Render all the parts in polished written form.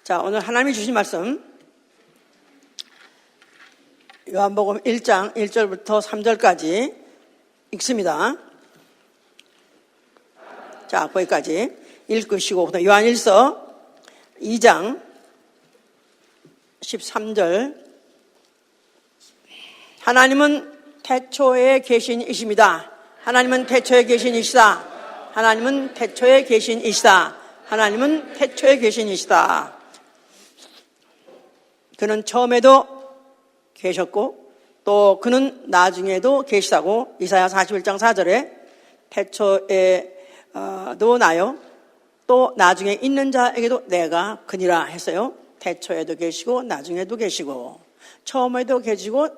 자, 오늘 하나님이 주신 말씀 요한복음 1장 1절부터 3절까지 읽습니다. 자, 거기까지 읽으시고 요한일서 2장 13절 하나님은 태초에 계신 이십니다. 하나님은 태초에 계신 이시다. 하나님은 태초에 계신 이시다. 하나님은 태초에 계신 이시다. 그는 처음에도 계셨고 또 그는 나중에도 계시다고 이사야 41장 4절에 태초에도 나요 또 나중에 있는 자에게도 내가 그니라 했어요. 태초에도 계시고 나중에도 계시고 처음에도 계시고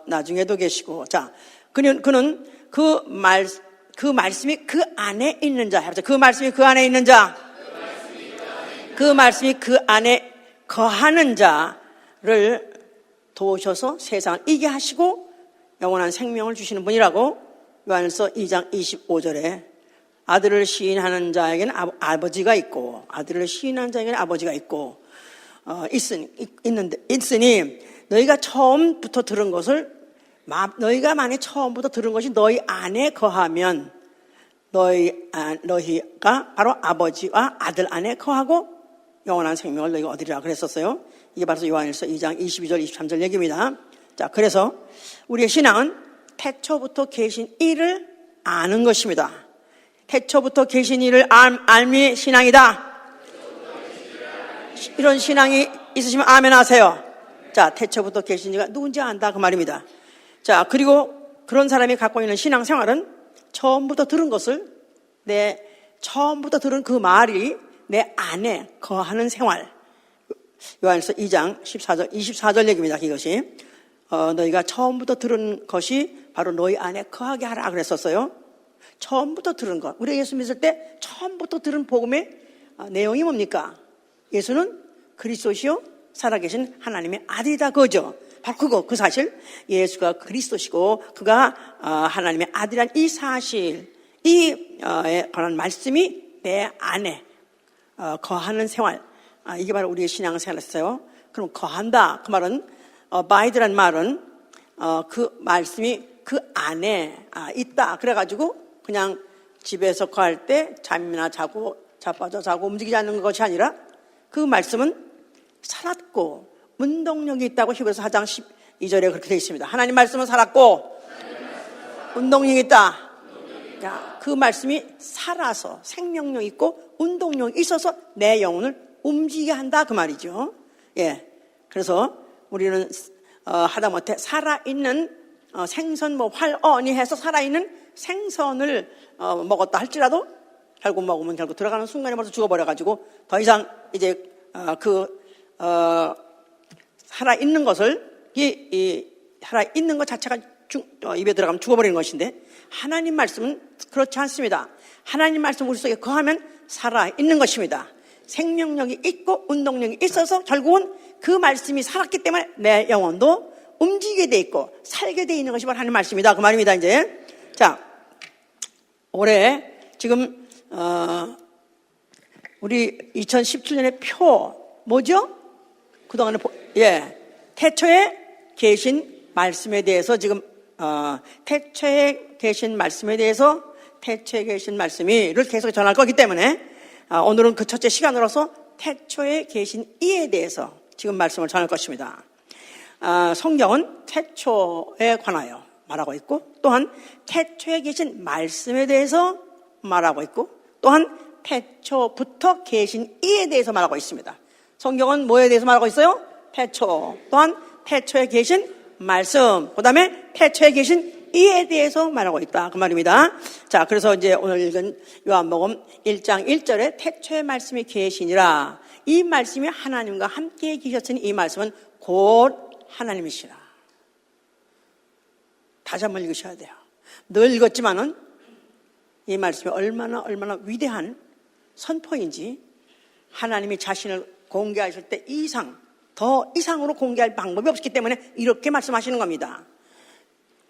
나중에도 계시고. 자, 그는 그 말씀이 그 안에 있는 자. 그 말씀이 그 안에 있는 자. 그 말씀이 그 안에 거하는 자를 도우셔서 세상을 이기게 하시고 영원한 생명을 주시는 분이라고 요한일서 2장 25절에 아들을 시인하는 자에게는 아버지가 있고 아들을 시인하는 자에게는 아버지가 있고 있으니 너희가 처음부터 들은 것을 너희가 만약 처음부터 들은 것이 너희 안에 거하면 너희가 바로 아버지와 아들 안에 거하고 영원한 생명을 너희가 얻으리라 그랬었어요. 이게 바로 요한일서 2장 22절 23절 얘기입니다. 자, 그래서 우리의 신앙은 태초부터 계신 이를 아는 것입니다. 태초부터 계신 이를 알미 신앙이다. 이런 신앙이 있으시면 아멘 하세요. 자, 태초부터 계신 이가 누군지 안다 그 말입니다. 자, 그리고 그런 사람이 갖고 있는 신앙생활은 처음부터 들은 것을 처음부터 들은 그 말이 내 안에 거하는 생활. 요한일서 2장 24절 얘기입니다. 이것이 너희가 처음부터 들은 것이 바로 너희 안에 거하게 하라 그랬었어요. 처음부터 들은 것. 우리가 예수 믿을 때 처음부터 들은 복음의 내용이 뭡니까? 예수는 그리스도시요 살아계신 하나님의 아들이다 그거죠. 바로 그 사실. 예수가 그리스도시고 그가 하나님의 아들이란 이 사실, 에 관한 말씀이 내 안에 거하는 생활. 이게 바로 우리의 신앙생활이었어요. 그럼 거한다 그 말은 abide란 말은 그 말씀이 그 안에 있다. 그래가지고 그냥 집에서 거할 때 잠이나 자고 자빠져 자고 움직이지 않는 것이 아니라 그 말씀은 살았고 운동력이 있다고 히브리서 4장 12절에 그렇게 되어 있습니다. 하나님 말씀은 살았고 운동력이 있다. 그 말씀이 살아서 생명력 있고 운동력이 있어서 내 영혼을 움직이게 한다 그 말이죠. 예. 그래서 우리는 하다못해 살아있는 생선 활어니 해서 살아있는 생선을 먹었다 할지라도 결국 먹으면 결국 들어가는 순간에 벌써 죽어버려가지고 더 이상 이제 살아있는 것을 살아있는 것 자체가 입에 들어가면 죽어버리는 것인데 하나님 말씀은 그렇지 않습니다. 하나님 말씀 우리 속에 거하면 살아있는 것입니다. 생명력이 있고 운동력이 있어서 결국은 그 말씀이 살았기 때문에 내 영혼도 움직이게 돼 있고 살게 돼 있는 것이 바로 하나님 말씀이다 그 말입니다. 이제 자, 올해 지금 우리 2017년의 표 뭐죠? 그동안에 태초에 계신 말씀에 대해서 지금 태초에 계신 말씀에 대해서 태초에 계신 말씀이를 계속 전할 거기 때문에 오늘은 그 첫째 시간으로서 태초에 계신 이에 대해서 지금 말씀을 전할 것입니다. 성경은 태초에 관하여 말하고 있고 또한 태초에 계신 말씀에 대해서 말하고 있고 또한 태초부터 계신 이에 대해서 말하고 있습니다. 성경은 뭐에 대해서 말하고 있어요? 태초, 또한 태초에 계신 말씀, 그 다음에 태초에 계신 이에 대해서 말하고 있다 그 말입니다. 자, 그래서 이제 오늘 읽은 요한복음 1장 1절에 태초에 말씀이 계시니라. 이 말씀이 하나님과 함께 계셨으니 이 말씀은 곧 하나님이시라. 다시 한번 읽으셔야 돼요. 늘 읽었지만은 이 말씀이 얼마나 위대한 선포인지 하나님이 자신을 공개하실 때 더 이상으로 공개할 방법이 없기 때문에 이렇게 말씀하시는 겁니다.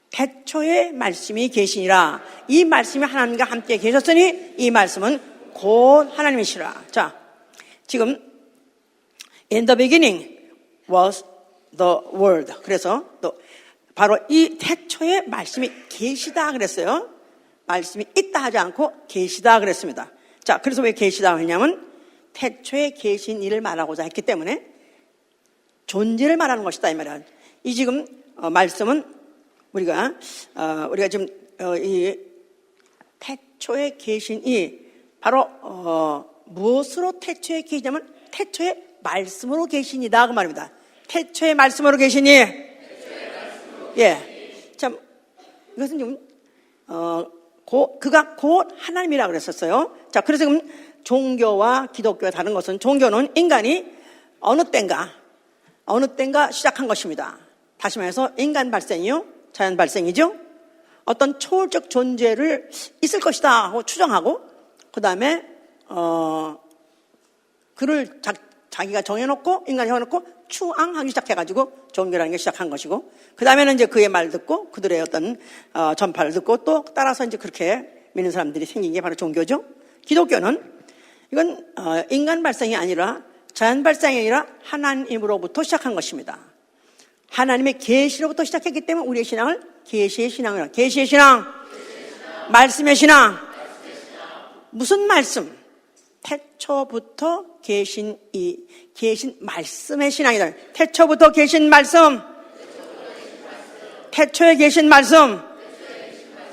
태초에 말씀이 계시니라. 이 말씀이 하나님과 함께 계셨으니 이 말씀은 곧 하나님이시라. 자, 지금 In the beginning was the word. 그래서 또 바로 이 태초에 말씀이 계시다 그랬어요. 말씀이 있다 하지 않고 계시다 그랬습니다. 자, 그래서 왜 계시다 하냐면 태초에 계신 일을 말하고자 했기 때문에 존재를 말하는 것이다 이 말이야. 이 지금 말씀은 우리가 지금 이 태초에 계신 이 바로 무엇으로 태초에 계시냐면 태초에 말씀으로 계시니다 그 말입니다. 태초에 말씀으로 계시니. 예. 참 이것은 좀 그가 곧 하나님이라고 그랬었어요. 자, 그래서 지금 종교와 기독교와 다른 것은 종교는 인간이 어느 때인가 시작한 것입니다. 다시 말해서 인간 발생이요, 자연 발생이죠. 어떤 초월적 존재를 있을 것이다 하고 추정하고 그 다음에 그를 자기가 정해놓고 인간이 정해놓고 추앙하기 시작해가지고 종교라는 게 시작한 것이고 그 다음에는 이제 그의 말 듣고 그들의 어떤 전파를 듣고 또 따라서 이제 그렇게 믿는 사람들이 생긴 게 바로 종교죠. 기독교는 이건 인간 발생이 아니라 자연 발생이 아니라 하나님으로부터 시작한 것입니다. 하나님의 계시로부터 시작했기 때문에 우리의 신앙을 계시의 신앙이라. 계시의 신앙, 말씀의 신앙. 무슨 말씀? 태초부터 계신 말씀의 신앙이다. 태초부터 계신 말씀. 태초에 계신 말씀.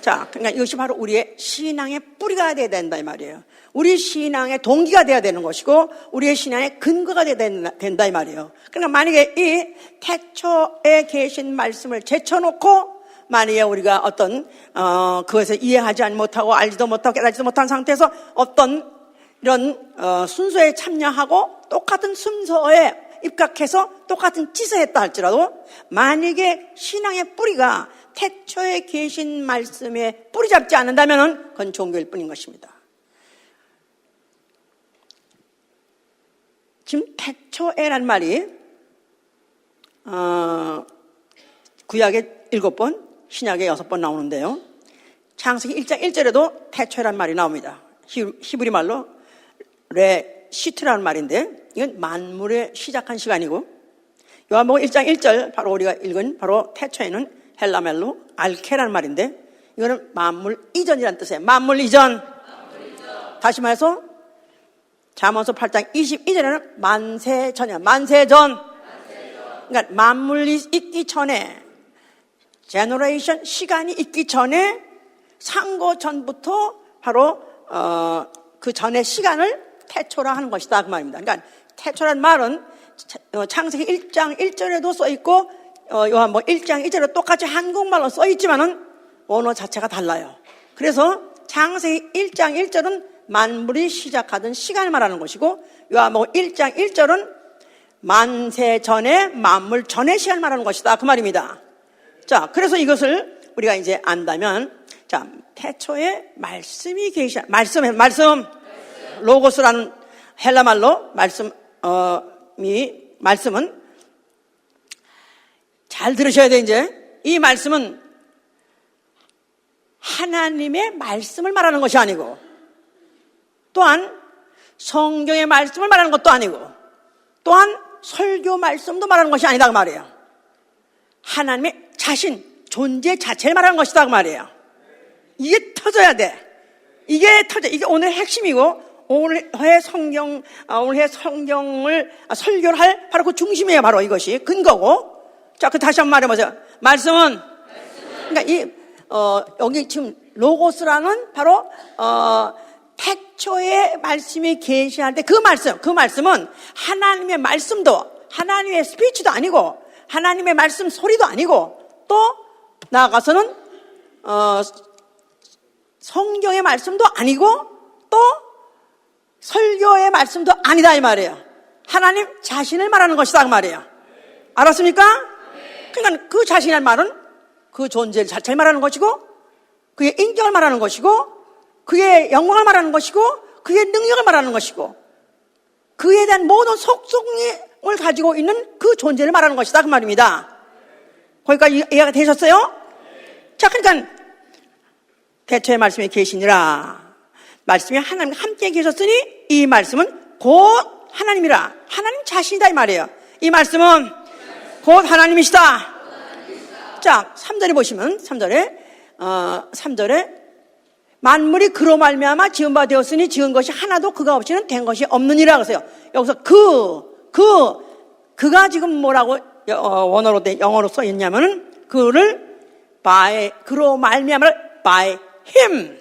자, 그러니까 이것이 바로 우리의 신앙의 뿌리가 되어야 된다 이 말이에요. 우리 신앙의 동기가 되어야 되는 것이고 우리의 신앙의 근거가 되어야 된다 이 말이에요. 그러니까 만약에 이 태초에 계신 말씀을 제쳐놓고 만약에 우리가 어떤 그것을 이해하지 못하고 알지도 못하고 깨닫지도 못한 상태에서 어떤 이런 순서에 참여하고 똑같은 순서에 입각해서 똑같은 짓을 했다 할지라도 만약에 신앙의 뿌리가 태초에 계신 말씀에 뿌리 잡지 않는다면 그건 종교일 뿐인 것입니다. 지금 태초에란 말이 구약에 7번, 신약에 6번 나오는데요. 창세기 1장 1절에도 태초에란 말이 나옵니다. 히브리 말로 레시트라는 말인데 이건 만물의 시작한 시간이고 요한복음 1장 1절 바로 우리가 읽은 바로 태초에는 헬라말로 알케라는 말인데 이거는 만물 이전이라는 뜻이에요. 만물 이전. 다시 말해서 잠언서 8장 22절에는 만세 전이야. 만세 전. 그러니까 만물이 있기 전에 제너레이션 시간이 있기 전에 상고 전부터 바로 그 전의 시간을 태초라 하는 것이다 그 말입니다. 그러니까 태초란 말은 창세기 1장 1절에도 써 있고 요한복음 1장 2절에 똑같이 한국말로 써 있지만은 언어 자체가 달라요. 그래서 창세기 1장 1절은 만물이 시작하던 시간을 말하는 것이고 요한복음 1장 1절은 만세 전에 만물 전의 시간을 말하는 것이다 그 말입니다. 자, 그래서 이것을 우리가 이제 안다면 자, 태초에 말씀이 계시다. 말씀. 로고스라는 헬라말로 말씀은 잘 들으셔야 돼 이제. 이 말씀은 하나님의 말씀을 말하는 것이 아니고 또한 성경의 말씀을 말하는 것도 아니고 또한 설교 말씀도 말하는 것이 아니다 그 말이에요. 하나님의 자신, 존재 자체를 말하는 것이다 그 말이에요. 이게 터져야 돼. 이게 오늘 핵심이고 오늘의 성경을 설교를 할 바로 그 중심이에요. 바로 이것이 근거고. 자, 그 다시 한번 말해보세요. 말씀은 그러니까 여기 지금 로고스라는 바로 태초에 말씀이 계시할 때 그 말씀은 하나님의 말씀도 하나님의 스피치도 아니고 하나님의 말씀 소리도 아니고 또 나아가서는 성경의 말씀도 아니고 또 설교의 말씀도 아니다 이 말이에요. 하나님 자신을 말하는 것이다 그 말이에요. 알았습니까? 그러니까 그 자신의 말은 그 존재 자체를 말하는 것이고 그의 인격을 말하는 것이고 그의 영광을 말하는 것이고 그의 능력을 말하는 것이고 그에 대한 모든 속성을 가지고 있는 그 존재를 말하는 것이다 그 말입니다. 거기까지 이해가 되셨어요? 자, 그러니까 태초의 말씀이 계시니라. 말씀이 하나님과 함께 계셨으니 이 말씀은 곧 하나님이라. 하나님 자신이다 이 말이에요. 이 말씀은 곧 하나님이시다. 자, 3절에 보시면 3절에 만물이 그로 말미암아 지은 바 되었으니 지은 것이 하나도 그가 없이는 된 것이 없느니라 그러세요. 여기서 그가 지금 뭐라고 원어로 영어로 써 있냐면은 그를 그로 말미암아 by him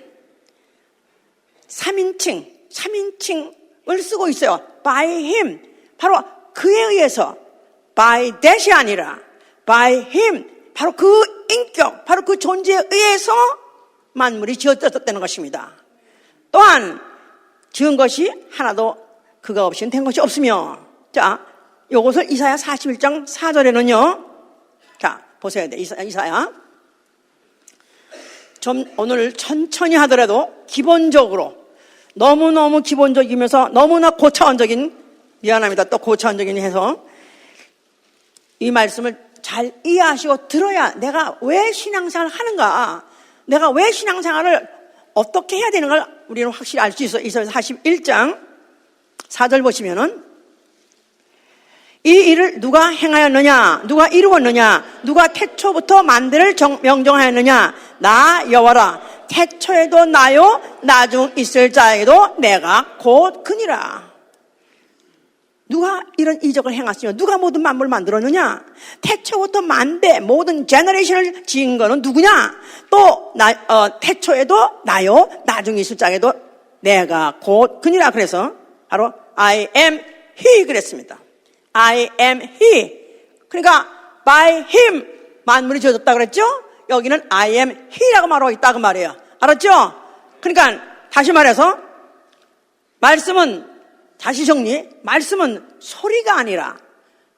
3인칭을 쓰고 있어요. by him 바로 그에 의해서 by that이 아니라 by him 바로 그 인격 바로 그 존재에 의해서 만물이 지어졌다는 것입니다. 또한 지은 것이 하나도 그가 없이는 된 것이 없으며 자 요것을 이사야 41장 4절에는요 자 보셔야 돼. 이사야 좀 오늘 천천히 하더라도 기본적으로 너무너무 기본적이면서 너무나 고차원적인 미안합니다. 또 고차원적인 해서 이 말씀을 잘 이해하시고 들어야 내가 왜 신앙생활을 하는가 내가 왜 신앙생활을 어떻게 해야 되는 걸 우리는 확실히 알 수 있어요. 이사야 41장 4절 보시면은 이 일을 누가 행하였느냐 누가 이루었느냐 누가 태초부터 만대를 명정하였느냐 나 여호와라 태초에도 나요 나중 있을 자에게도 내가 곧 그니라. 누가 이런 이적을 행하시며 누가 모든 만물을 만들었느냐 태초부터 만대 모든 제너레이션을 지은 거는 누구냐 또 태초에도 나요 나중 있을 자에게도 내가 곧 그니라. 그래서 바로 I am he 그랬습니다. I am he. 그러니까 by him 만물이 지어졌다 그랬죠? 여기는 I am he라고 말하고 있다 그 말이에요. 알았죠? 그러니까 다시 말해서 말씀은 다시 정리. 말씀은 소리가 아니라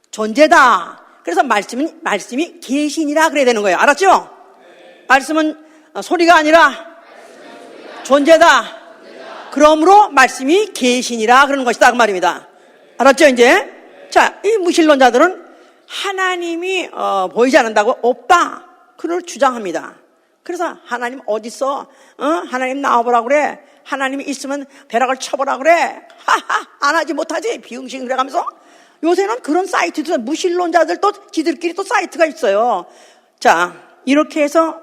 존재다. 그래서 말씀이 계신이라 그래야 되는 거예요. 알았죠? 말씀은 소리가 아니라 존재다. 그러므로 말씀이 계신이라 그러는 것이다 그 말입니다. 알았죠 이제? 자, 이 무신론자들은 하나님이 보이지 않는다고 없다. 그걸 주장합니다. 그래서 하나님 어딨어? 하나님 나와보라 그래. 하나님이 있으면 벼락을 쳐보라 그래. 하하, 안 하지 못하지. 비응신 그래 가면서 요새는 그런 사이트도 무신론자들도 지들끼리 또 사이트가 있어요. 자, 이렇게 해서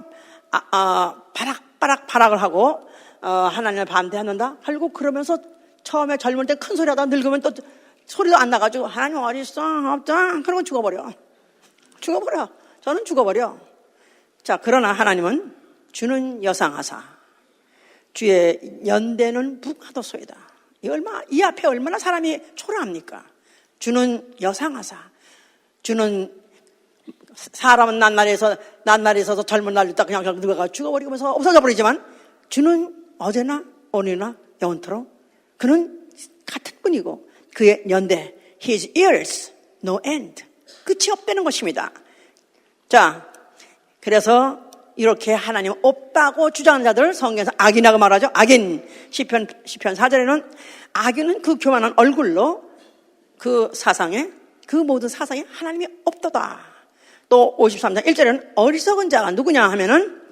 바락바락을 하고 하나님을 반대한다. 그리고 그러면서 처음에 젊을 때 큰 소리 하다가 늙으면 또 소리도 안 나가지고 하나님 어디 있어? 없다. 그러고 죽어버려. 저는 죽어버려. 자, 그러나 하나님은 주는 여상하사 주의 연대는 북하도소이다. 이 앞에 얼마나 사람이 초라합니까? 주는 여상하사 주는 사람은 낱날에 있어서 젊은 날 있다 그냥 늙어가 죽어버리면서 없어져 버리지만 주는 어제나 오늘나 영원토록 그는 같은 분이고 그의 연대 His years no end 끝이 없다는 것입니다. 자, 그래서 이렇게 하나님 없다고 주장하는 자들을 성경에서 악인이라고 말하죠. 악인. 시편 4절에는 악인은 그 교만한 얼굴로 그 모든 사상에 하나님이 없다다. 또 53장 1절에는 어리석은 자가 누구냐 하면은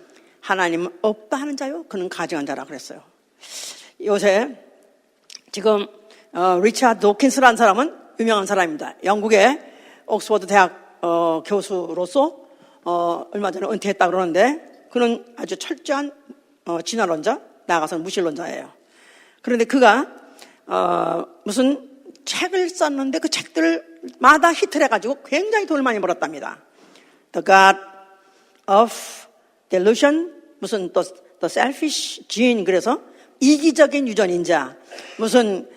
하나님은 없다 하는 자요 그는 가증한 자라 그랬어요. 요새 지금 리차드 도킨스라는 사람은 유명한 사람입니다. 영국의 옥스퍼드 대학 교수로서 얼마 전에 은퇴했다 그러는데 그는 아주 철저한 진화론자, 나아가서는 무신론자예요. 그런데 그가 무슨 책을 썼는데 그 책들마다 히트를 해가지고 굉장히 돈을 많이 벌었답니다. The God of Delusion, 무슨 The Selfish Gene, 그래서 이기적인 유전인자, 무슨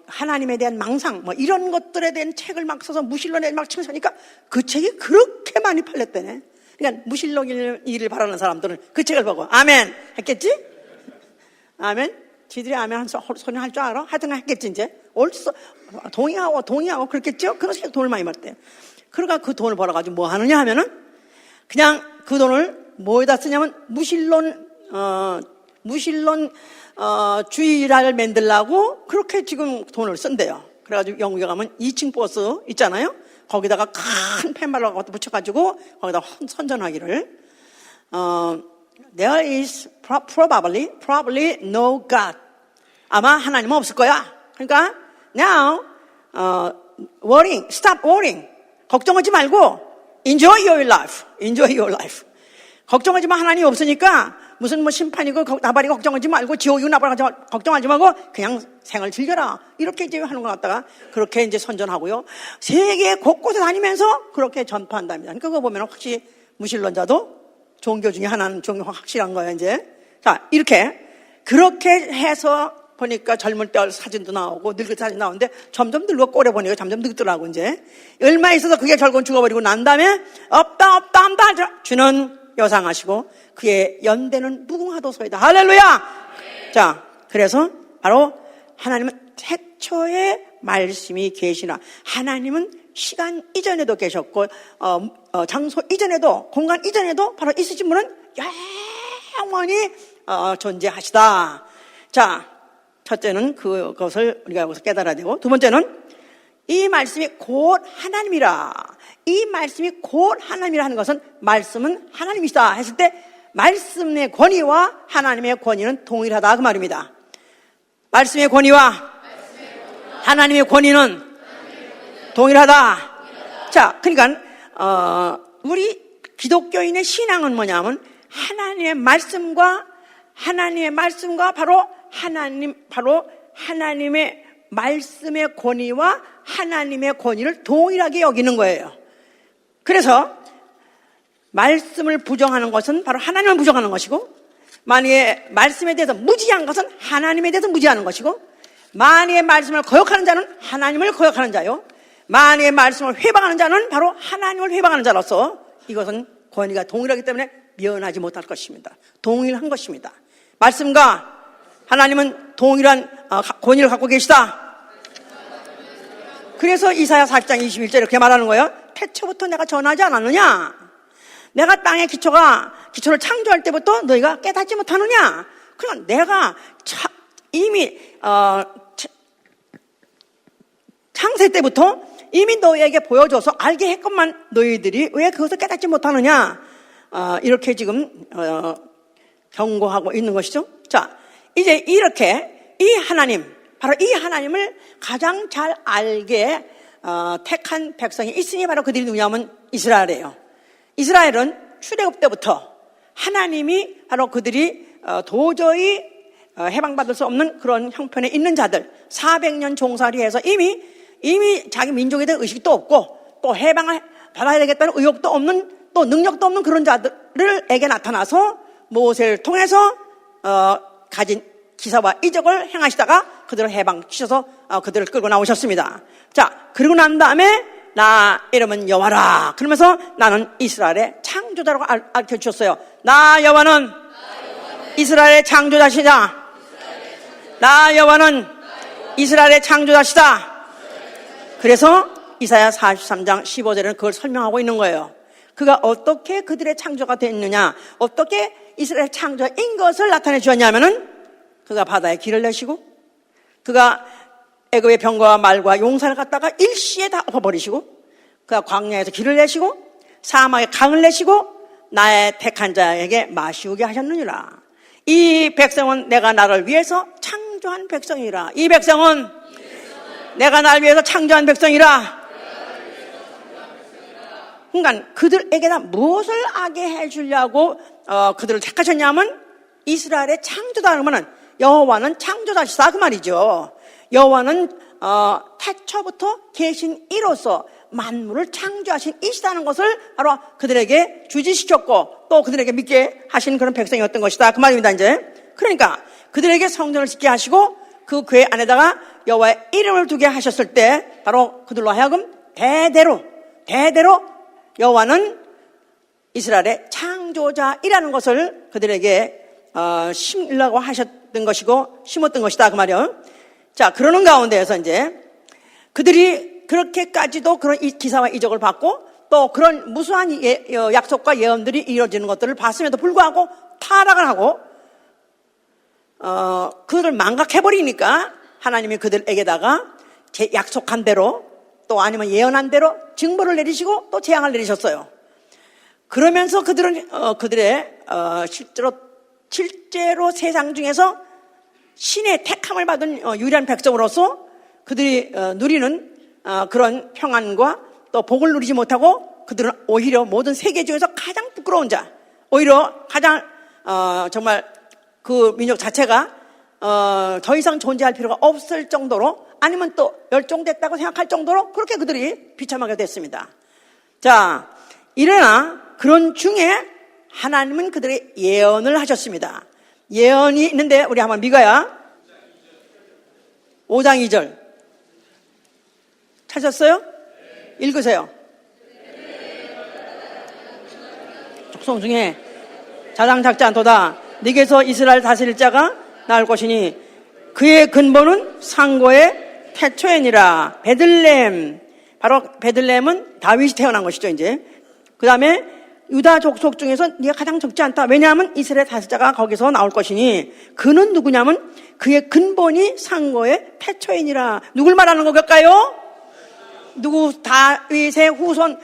하나님에 대한 망상, 뭐 이런 것들에 대한 책을 막 써서 무신론에 막 칭찬하니까 그 책이 그렇게 많이 팔렸대네. 그러니까 무신론이를 바라는 사람들은 그 책을 보고 아멘 했겠지? 아멘? 지들이 아멘 한 소리 할 줄 알아? 하여튼 했겠지 이제. 옳소. 동의하고 그렇겠죠? 그래서 돈을 많이 벌대요. 그러니까 그 돈을 벌어가지고 뭐 하느냐 하면은 그냥 그 돈을 뭐에다 쓰냐면 주의를 만들라고 그렇게 지금 돈을 쓴대요. 그래가지고 영국에 가면 2층 버스 있잖아요. 거기다가 큰 펜발로 갖다 붙여가지고 거기다 선전하기를 There is probably no God. 아마 하나님은 없을 거야. 그러니까 now worrying, stop worrying. 걱정하지 말고 enjoy your life, enjoy your life. 걱정하지 마. 하나님이 없으니까 무슨 뭐 심판이고 나발이고 걱정하지 말고 지옥이고 나발이고 걱정하지 말고 그냥 생을 즐겨라. 이렇게 이제 하는 것 같다가 그렇게 이제 선전하고요. 세계 곳곳에 다니면서 그렇게 전파한답니다. 그러니까 그거 보면 확실히 무신론자도 종교 중에 하나는 종교 확실한 거예요, 이제. 자, 그렇게 해서 보니까 젊을 때 사진도 나오고 늙을 사진 나오는데 점점 늙어 꼴에 보니까 점점 늙더라고, 이제. 얼마 있어서 그게 결국은 죽어버리고 난 다음에 없다. 주는 여상하시고 그의 연대는 무궁하도소이다. 할렐루야! 자, 그래서 바로 하나님은 태초에 말씀이 계시나, 하나님은 시간 이전에도 계셨고 장소 이전에도, 공간 이전에도 바로 있으신 분은 영원히 존재하시다. 자, 첫째는 그것을 우리가 여기서 깨달아야 되고, 두 번째는 이 말씀이 곧 하나님이라. 이 말씀이 곧 하나님이라 하는 것은 말씀은 하나님이시다 했을 때 말씀의 권위와 하나님의 권위는 동일하다 그 말입니다. 말씀의 권위와 하나님의 권위는 동일하다. 자, 그러니까 우리 기독교인의 신앙은 뭐냐면 하나님의 말씀과 바로 하나님의 말씀의 권위와 하나님의 권위를 동일하게 여기는 거예요. 그래서 말씀을 부정하는 것은 바로 하나님을 부정하는 것이고, 만약에 말씀에 대해서 무지한 것은 하나님에 대해서 무지하는 것이고, 만약에 말씀을 거역하는 자는 하나님을 거역하는 자요, 만약에 말씀을 회방하는 자는 바로 하나님을 회방하는 자로서 이것은 권위가 동일하기 때문에 면하지 못할 것입니다. 동일한 것입니다. 말씀과 하나님은 동일한 권위를 갖고 계시다. 그래서 이사야 40장 21절에 이렇게 말하는 거예요. 태초부터 내가 전하지 않았느냐? 내가 땅의 기초를 창조할 때부터 너희가 깨닫지 못하느냐? 그러나 내가 이미 창세 때부터 이미 너희에게 보여줘서 알게 했건만 너희들이 왜 그것을 깨닫지 못하느냐? 이렇게 지금 경고하고 있는 것이죠. 자, 이제 이렇게 바로 이 하나님을 가장 잘 알게 택한 백성이 있으니 바로 그들이 누구냐면 이스라엘이에요. 이스라엘은 출애굽 때부터 하나님이 바로 그들이 도저히 해방받을 수 없는 그런 형편에 있는 자들, 400년 종살이해서 이미 자기 민족에 대한 의식도 없고 또 해방을 받아야 되겠다는 의욕도 없는, 또 능력도 없는 그런 자들에게 나타나서 모세를 통해서 가진 기사와 이적을 행하시다가 그들을 해방시켜서 그들을 끌고 나오셨습니다. 자, 그러고 난 다음에 나 이름은 여호와라. 그러면서 나는 이스라엘의 창조자라고 알려주셨어요. 나 여호와는 이스라엘의 창조자시다. 나 여호와는 이스라엘의 창조자시다. 그래서 이사야 43장 15절에는 그걸 설명하고 있는 거예요. 그가 어떻게 그들의 창조가 됐느냐, 어떻게 이스라엘 창조인 것을 나타내 주었냐면은 그가 바다에 길을 내시고, 그가 애굽의 병과 말과 용사를 갖다가 일시에 다 엎어버리시고, 그가 광야에서 길을 내시고 사막에 강을 내시고 나의 택한 자에게 마시우게 하셨느니라. 이 백성은 내가 나를 위해서 창조한 백성이라. 이 백성은 내가 나를 위해서 창조한 백성이라. 그러니까 그들에게다 무엇을 하게 해주려고 그들을 택하셨냐면 이스라엘의 창조다 그러면은 여호와는 창조자시다 그 말이죠. 여호와는 태초부터 계신 이로서 만물을 창조하신 이시다는 것을 바로 그들에게 주지시켰고 또 그들에게 믿게 하신 그런 백성이었던 것이다 그 말입니다. 이제 그러니까 그들에게 성전을 짓게 하시고 그 궤 안에다가 여호와의 이름을 두게 하셨을 때 바로 그들로 하여금 대대로 여호와는 이스라엘의 창조자이라는 것을 그들에게 심으려고 하셨던 것이고 심었던 것이다 그 말이에요. 자, 그러는 가운데에서 이제 그들이 그렇게까지도 그런 기사와 이적을 받고 또 그런 무수한 약속과 예언들이 이루어지는 것들을 봤음에도 불구하고 타락을 하고 그들을 망각해버리니까 하나님이 그들에게다가 약속한 대로 또 아니면 예언한 대로 징벌을 내리시고 또 재앙을 내리셨어요. 그러면서 그들은 그들의 실제로 세상 중에서 신의 택함을 받은 유일한 백성으로서 그들이 누리는 그런 평안과 또 복을 누리지 못하고 그들은 오히려 모든 세계 중에서 가장 부끄러운 자, 오히려 가장 정말 그 민족 자체가 더 이상 존재할 필요가 없을 정도로, 아니면 또 멸종됐다고 생각할 정도로 그렇게 그들이 비참하게 됐습니다. 자, 이러나 그런 중에 하나님은 그들의 예언을 하셨습니다. 예언이 있는데 우리 한번 미가야 5장 2절 찾았어요? 읽으세요. 족속 중에 자장 작지 않도다. 네게서 이스라엘 다스릴 자가 나올 것이니 그의 근본은 상고의 태초에니라. 베들레헴, 바로 베들레헴은 다윗이 태어난 것이죠. 이제 그 다음에 유다 족속 중에서 네가 가장 적지 않다. 왜냐하면 이스라엘 다스자가 거기서 나올 것이니 그는 누구냐면 그의 근본이 상고의 태초이니라. 누굴 말하는 걸까요? 누구? 다윗의 후손,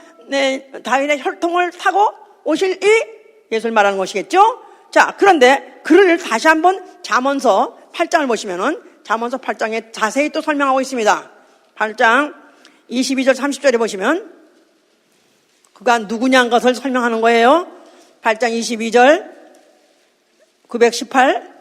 다윗의 혈통을 타고 오실 이 예수를 말하는 것이겠죠. 자, 그런데 그를 다시 한번 잠언서 8장을 보시면은 잠언서 8장에 자세히 또 설명하고 있습니다. 8장 22절 30절에 보시면 그가 누구냐는 것을 설명하는 거예요. 8장 22절 918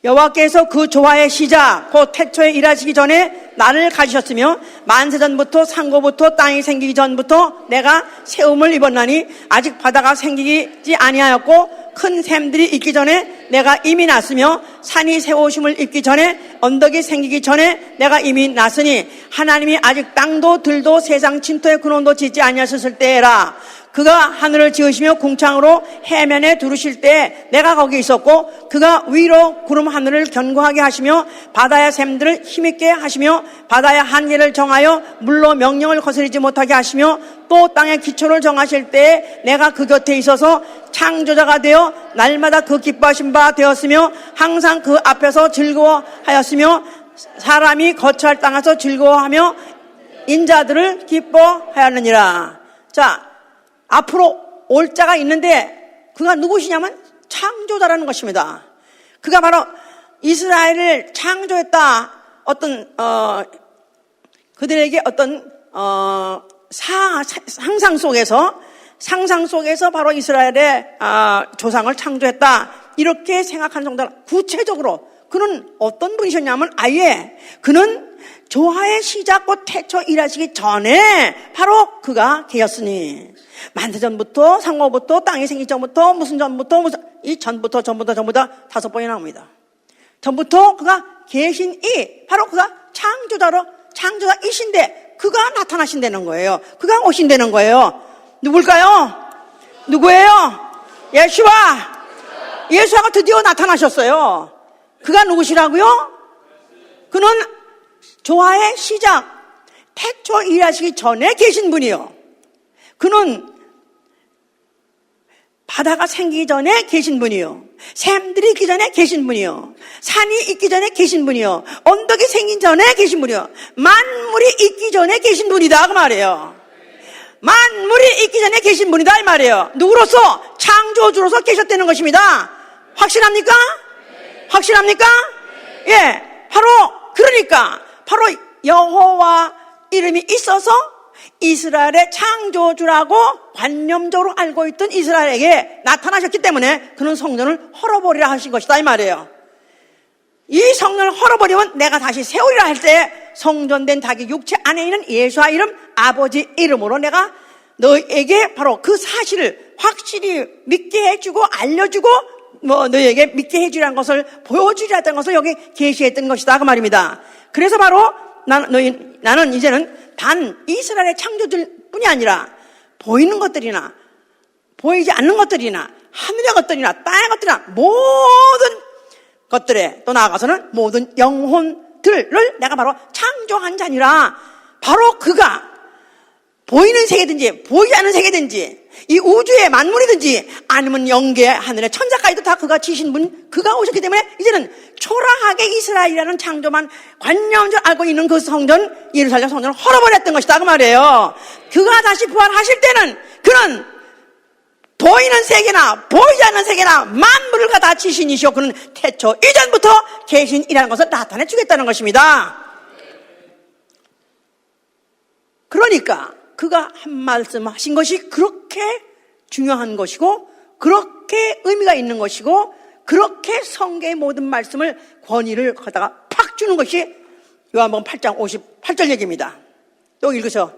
여호와께서 그 조화의 시작 곧 태초에 일하시기 전에 나를 가지셨으며 만세전부터 상고부터 땅이 생기기 전부터 내가 세움을 입었나니 아직 바다가 생기지 아니하였고 큰 샘들이 있기 전에 내가 이미 났으며 산이 세우심을 입기 전에 언덕이 생기기 전에 내가 이미 났으니 하나님이 아직 땅도 들도 세상 진토의 근원도 짓지 아니하셨을 때라. 그가 하늘을 지으시며 궁창으로 해면에 두르실 때 내가 거기 있었고 그가 위로 구름 하늘을 견고하게 하시며 바다의 샘들을 힘있게 하시며 바다의 한계를 정하여 물로 명령을 거스르지 못하게 하시며 또 땅의 기초를 정하실 때 내가 그 곁에 있어서 창조자가 되어 날마다 그 기뻐하신 바 되었으며 항상 그 앞에서 즐거워하였으며 사람이 거처할 땅에서 즐거워하며 인자들을 기뻐하였느니라. 자, 앞으로 올 자가 있는데 그가 누구시냐면 창조자라는 것입니다. 그가 바로 이스라엘을 창조했다. 어떤 그들에게 어떤 상상 속에서 바로 이스라엘의 조상을 창조했다. 이렇게 생각하는 정도로 구체적으로 그는 어떤 분이셨냐면 아예 그는 조화의 시작 곧 태초 일하시기 전에 바로 그가 계셨으니 만세전부터 상고부터 땅이 생기기 전부터 무슨 전부터 무슨 이 전부터 5번이 나옵니다. 전부터 그가 계신 이 바로 그가 창조자이신데 그가 나타나신다는 거예요. 그가 오신다는 거예요. 누굴까요? 누구예요? 예수가 드디어 나타나셨어요. 그가 누구시라고요? 그는 조화의 시작, 태초 일하시기 전에 계신 분이요. 그는 바다가 생기기 전에 계신 분이요. 샘들이 있기 전에 계신 분이요. 산이 있기 전에 계신 분이요. 언덕이 생긴 전에 계신 분이요. 만물이 있기 전에 계신 분이다 그 말이에요. 만물이 있기 전에 계신 분이다 이 말이에요. 누구로서? 창조주로서 계셨다는 것입니다. 확실합니까? 확실합니까? 예, 그러니까 바로 여호와 이름이 있어서 이스라엘의 창조주라고 관념적으로 알고 있던 이스라엘에게 나타나셨기 때문에 그는 성전을 헐어버리라 하신 것이다 이 말이에요. 이 성전을 헐어버리면 내가 다시 세우리라 할 때 성전된 자기 육체 안에 있는 예수와 이름 아버지 이름으로 내가 너에게 바로 그 사실을 확실히 믿게 해주고 알려주고 너에게 믿게 해주라는 것을 보여주리라는 것을 여기 계시했던 것이다 그 말입니다. 그래서 바로 나는 이제는 단 이스라엘의 창조들 뿐이 아니라 보이는 것들이나 보이지 않는 것들이나 하늘의 것들이나 땅의 것들이나 모든 것들에 또 나아가서는 모든 영혼들을 내가 바로 창조한 자니라. 바로 그가 보이는 세계든지 보이지 않는 세계든지 이 우주의 만물이든지 아니면 영계 하늘의 천사까지도 다 그가 지신 분, 그가 오셨기 때문에 이제는 초라하게 이스라엘이라는 창조만 관념적으로 알고 있는 그 성전, 예루살렘 성전을 헐어버렸던 것이다 그 말이에요. 그가 다시 부활하실 때는 그는 보이는 세계나 보이지 않는 세계나 만물을 다 지신이시오. 그는 태초 이전부터 계신이라는 것을 나타내 주겠다는 것입니다. 그러니까 그가 한 말씀 하신 것이 그렇게 중요한 것이고 그렇게 의미가 있는 것이고 그렇게 성경의 모든 말씀을 권위를 갖다가 팍 주는 것이 요한복음 8장 58절 얘기입니다. 또 읽으셔.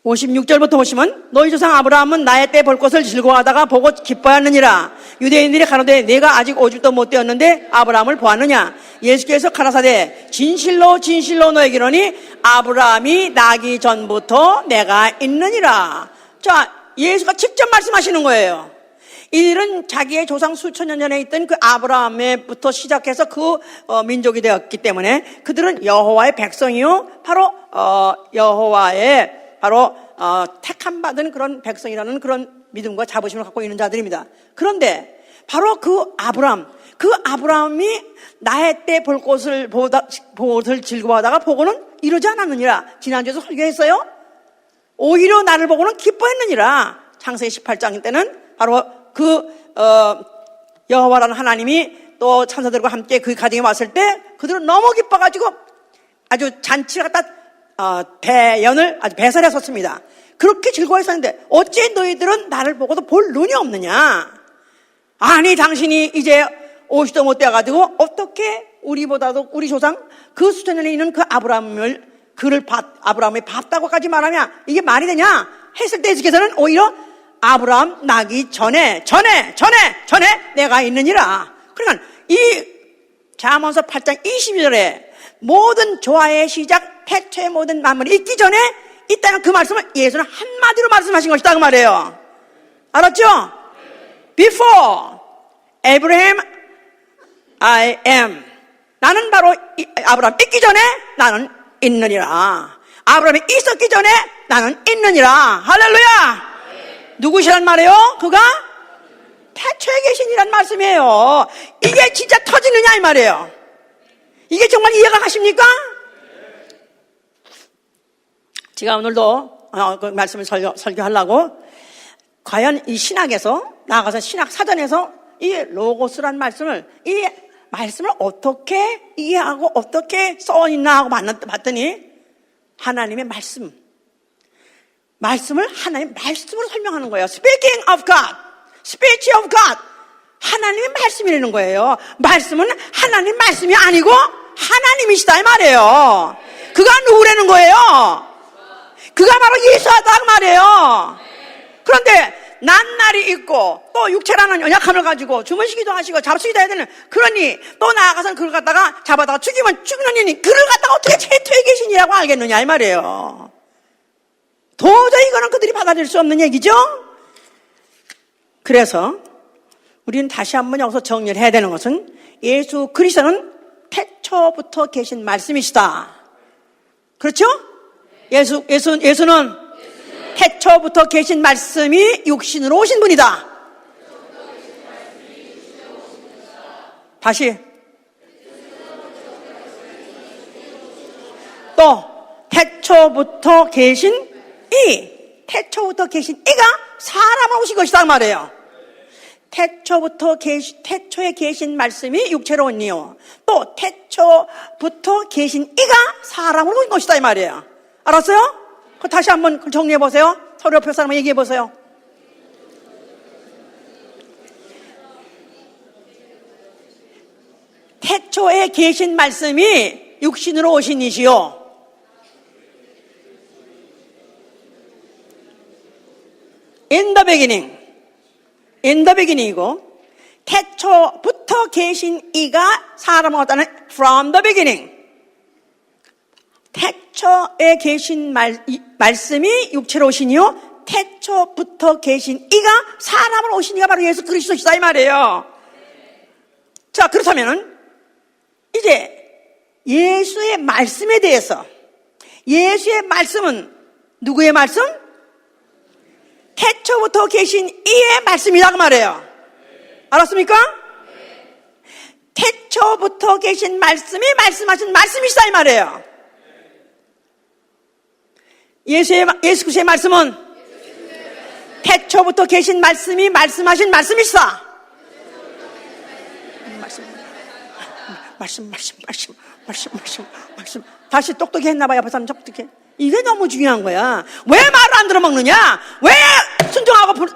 56절부터 보시면 너희 조상 아브라함은 나의 때 볼 것을 즐거워하다가 보고 기뻐하느니라. 유대인들이 가로되 내가 아직 50도 못 되었는데 아브라함을 보았느냐. 예수께서 가라사대 진실로 진실로 너에게 이르노니 아브라함이 나기 전부터 내가 있느니라. 자, 예수가 직접 말씀하시는 거예요. 이 일은 자기의 조상 수천 년 전에 있던 그 아브라함부터 시작해서 그 민족이 되었기 때문에 그들은 여호와의 백성이요 바로 여호와의 바로 택함 받은 그런 백성이라는 그런 믿음과 자부심을 갖고 있는 자들입니다. 그런데 바로 그 아브라함이 나의 때 볼 것을 즐거워하다가 보고는 이러지 않았느니라. 지난주에도 설교했어요. 오히려 나를 보고는 기뻐했느니라. 창세기 18장 때는 바로 여호와라는 하나님이 또 천사들과 함께 그 가정에 왔을 때 그들은 너무 기뻐가지고 아주 잔치를 갖다 배연을 아주 배설했었습니다. 그렇게 즐거워했었는데 어째 너희들은 나를 보고도 볼 눈이 없느냐. 아니 당신이 이제 50도 못 되어가지고 어떻게 우리보다도 우리 조상 그 수천 년에 있는 그 아브라함이 봤다고까지 말하냐. 이게 말이 되냐 했을 때 예수께서는 오히려 아브라함 나기 전에 내가 있느니라. 그러니까 이 잠언서 8장 22절에 모든 조화의 시작 태초의 모든 만물이 있기 전에 있다는 그 말씀을 예수는 한마디로 말씀하신 것이다 그 말이에요. 알았죠? Before Abraham I am. 나는 바로 아브라함 있기 전에 나는 있느니라. 아브라함이 있었기 전에 나는 있느니라. 할렐루야. 누구시란 말이에요? 그가 태초에 계신이란 말씀이에요. 이게 진짜 터지느냐 이 말이에요. 이게 정말 이해가 가십니까? 제가 오늘도 그 말씀을 설교하려고 과연 이 신학에서 나아가서 신학 사전에서 이 로고스란 말씀을 이 말씀을 어떻게 이해하고 어떻게 써있나 하고 봤더니 하나님의 말씀을 하나님의 말씀으로 설명하는 거예요. Speaking of God, speech of God. 하나님의 말씀이라는 거예요. 말씀은 하나님 말씀이 아니고 하나님이시다 이 말이에요. 그가 누구라는 거예요? 그가 바로 예수하다 말이에요. 그런데 낱날이 있고 또 육체라는 연약함을 가지고 주무시기도 하시고 잡수기도 해야 되는 그러니 또 나아가서는 그를 갖다가 잡아다가 죽이면 죽는 이니 그를 갖다가 어떻게 태초에 계시니라고 알겠느냐 이 말이에요. 도저히 이거는 그들이 받아들일 수 없는 얘기죠. 그래서 우리는 다시 한번 여기서 정리를 해야 되는 것은 예수 그리스도는 태초부터 계신 말씀이시다. 그렇죠? 예수는 태초부터 계신 말씀이 육신으로 오신 분이다. 다시. 또 태초부터 계신 이가 사람으로 오신 것이다 말이에요. 태초에 계신 말씀이 육체로 온 이요. 또 태초부터 계신 이가 사람으로 오신 것이다 이 말이에요. 알았어요? 다시 한번 정리해 보세요. 서로 옆에 사람 얘기해 보세요. 태초에 계신 말씀이 육신으로 오신 이시요. In the beginning이고 태초부터 계신 이가 사람을 얻다는 from the beginning. 태초에 계신 말씀이 육체로 오시니요. 태초부터 계신 이가 사람으로 오신 이가 바로 예수 그리스도시다 이 말이에요. 자, 그렇다면은 이제 예수의 말씀에 대해서 예수의 말씀은 누구의 말씀? 태초부터 계신 이의 말씀이다 그 말이에요. 알았습니까? 태초부터 계신 말씀이 말씀하신 말씀이시다 이 말이에요. 예수 그리스도의 말씀은 태초부터 계신 말씀이 말씀하신 말씀이시다. 말씀. 다시 똑똑히 했나봐. 옆에 사람 똑똑해. 이게 너무 중요한 거야. 왜 말을 안 들어먹느냐? 왜 순종하고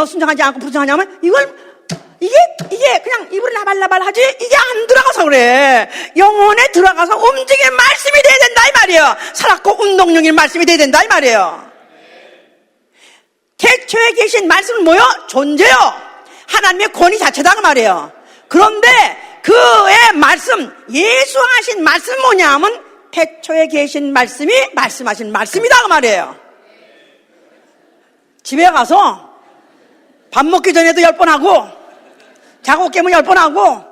순종하지 않고 불순종하냐면 이게 그냥 입으로 나발나발 하지 이게 안 들어가서 그래. 영혼에 들어가서 움직이는 말씀이 돼야 된다 이 말이에요. 살았고 운동력인 말씀이 돼야 된다 이 말이에요. 태초에 계신 말씀은 뭐요? 존재요. 하나님의 권위 자체다 그 말이에요. 그런데 그의 말씀, 예수 하신 말씀은 뭐냐면 태초에 계신 말씀이 말씀하신 말씀이다 그 말이에요. 집에 가서 밥 먹기 전에도 10번 하고 자고 깨면 10번 하고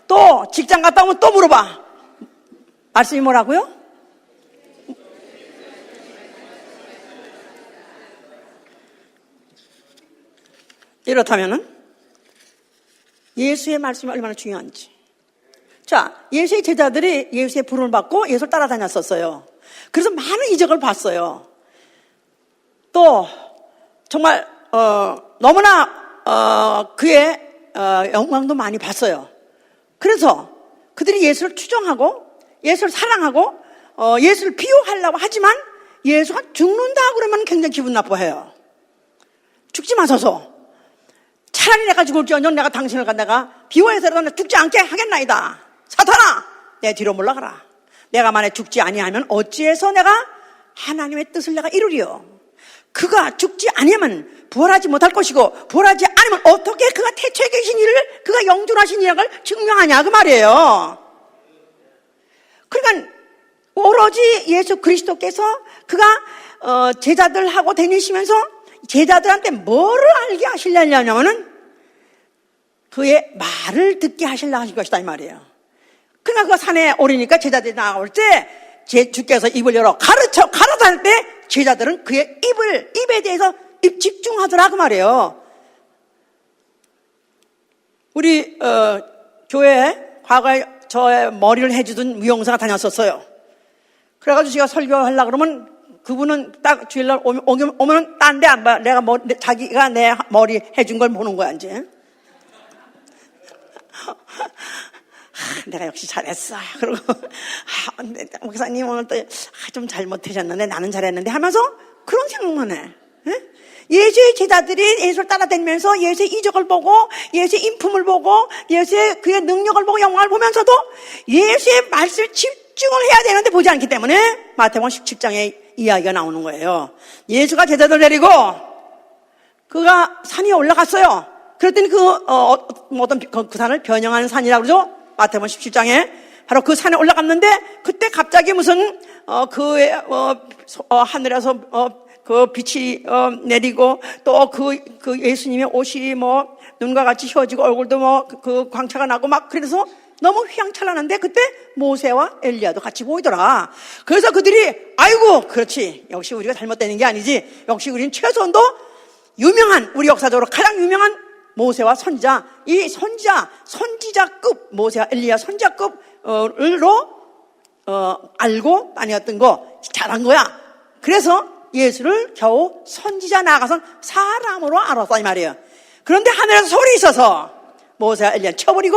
또 직장 갔다 오면 또 물어봐. 말씀이 뭐라고요? 이렇다면은 예수의 말씀이 얼마나 중요한지. 자, 예수의 제자들이 예수의 부름을 받고 예수를 따라다녔었어요. 그래서 많은 이적을 봤어요. 또 정말 너무나 그의 영광도 많이 봤어요. 그래서 그들이 예수를 추종하고 예수를 사랑하고 예수를 비유하려고 하지만 예수가 죽는다 그러면 굉장히 기분 나빠해요. 죽지 마소서. 차라리 내가 죽을지언정 내가 당신을 내가 비유해서라도 죽지 않게 하겠나이다. 사탄아, 내 뒤로 물러가라. 내가 만약 죽지 아니하면 어찌해서 내가 하나님의 뜻을 내가 이루리요. 그가 죽지 아니하면 부활하지 못할 것이고 부활하지 않으면 어떻게 그가 태초에 계신 일을 그가 영존하신 일을 증명하냐 그 말이에요. 그러니까 오로지 예수 그리스도께서 그가 제자들하고 다니시면서 제자들한테 뭐를 알게 하시려냐면은 그의 말을 듣게 하시려 하실 것이다 이 말이에요. 그러니까 그 산에 오르니까 제자들이 나올 때 주께서 입을 열어 가르쳐 할 때 제자들은 그의 입에 대해서 집중하더라 그 말이에요. 우리 교회에 과거에 저의 머리를 해주던 미용사가 다녔었어요. 그래가지고 제가 설교하려고 그러면 그분은 딱 주일날 오면 딴 데 안 봐. 자기가 내 머리 해준 걸 보는 거야 이제. 내가 역시 잘했어. 그리고 목사님 오늘 또 좀 잘못하셨는데 나는 잘했는데 하면서 그런 생각만 해. 예수의 제자들이 예수를 따라다니면서 예수의 이적을 보고 예수의 인품을 보고 예수의 그의 능력을 보고 영광을 보면서도 예수의 말씀을 집중을 해야 되는데 보지 않기 때문에 마태복음 17장에 이야기가 나오는 거예요. 예수가 제자들 데리고 그가 산에 올라갔어요. 그랬더니 그 산을 변형하는 산이라고 그러죠. 마태복음 17장에 바로 그 산에 올라갔는데 그때 갑자기 무슨 하늘에서 그 빛이 내리고 또 그 예수님의 옷이 뭐 눈과 같이 휘어지고 얼굴도 뭐 그 광채가 나고 막 그래서 너무 휘황찬란한데 그때 모세와 엘리야도 같이 보이더라. 그래서 그들이 아이고 그렇지 역시 우리가 잘못되는 게 아니지 역시 우리는 최소한도 유명한 우리 역사적으로 가장 유명한 모세와 선지자 이 선지자급 모세와 엘리야 선지자급으로 알고 다녔던 거 잘한 거야. 그래서 예수를 겨우 선지자 나아가서 사람으로 알았다 이 말이에요. 그런데 하늘에서 소리 있어서 모세와 엘리야 쳐버리고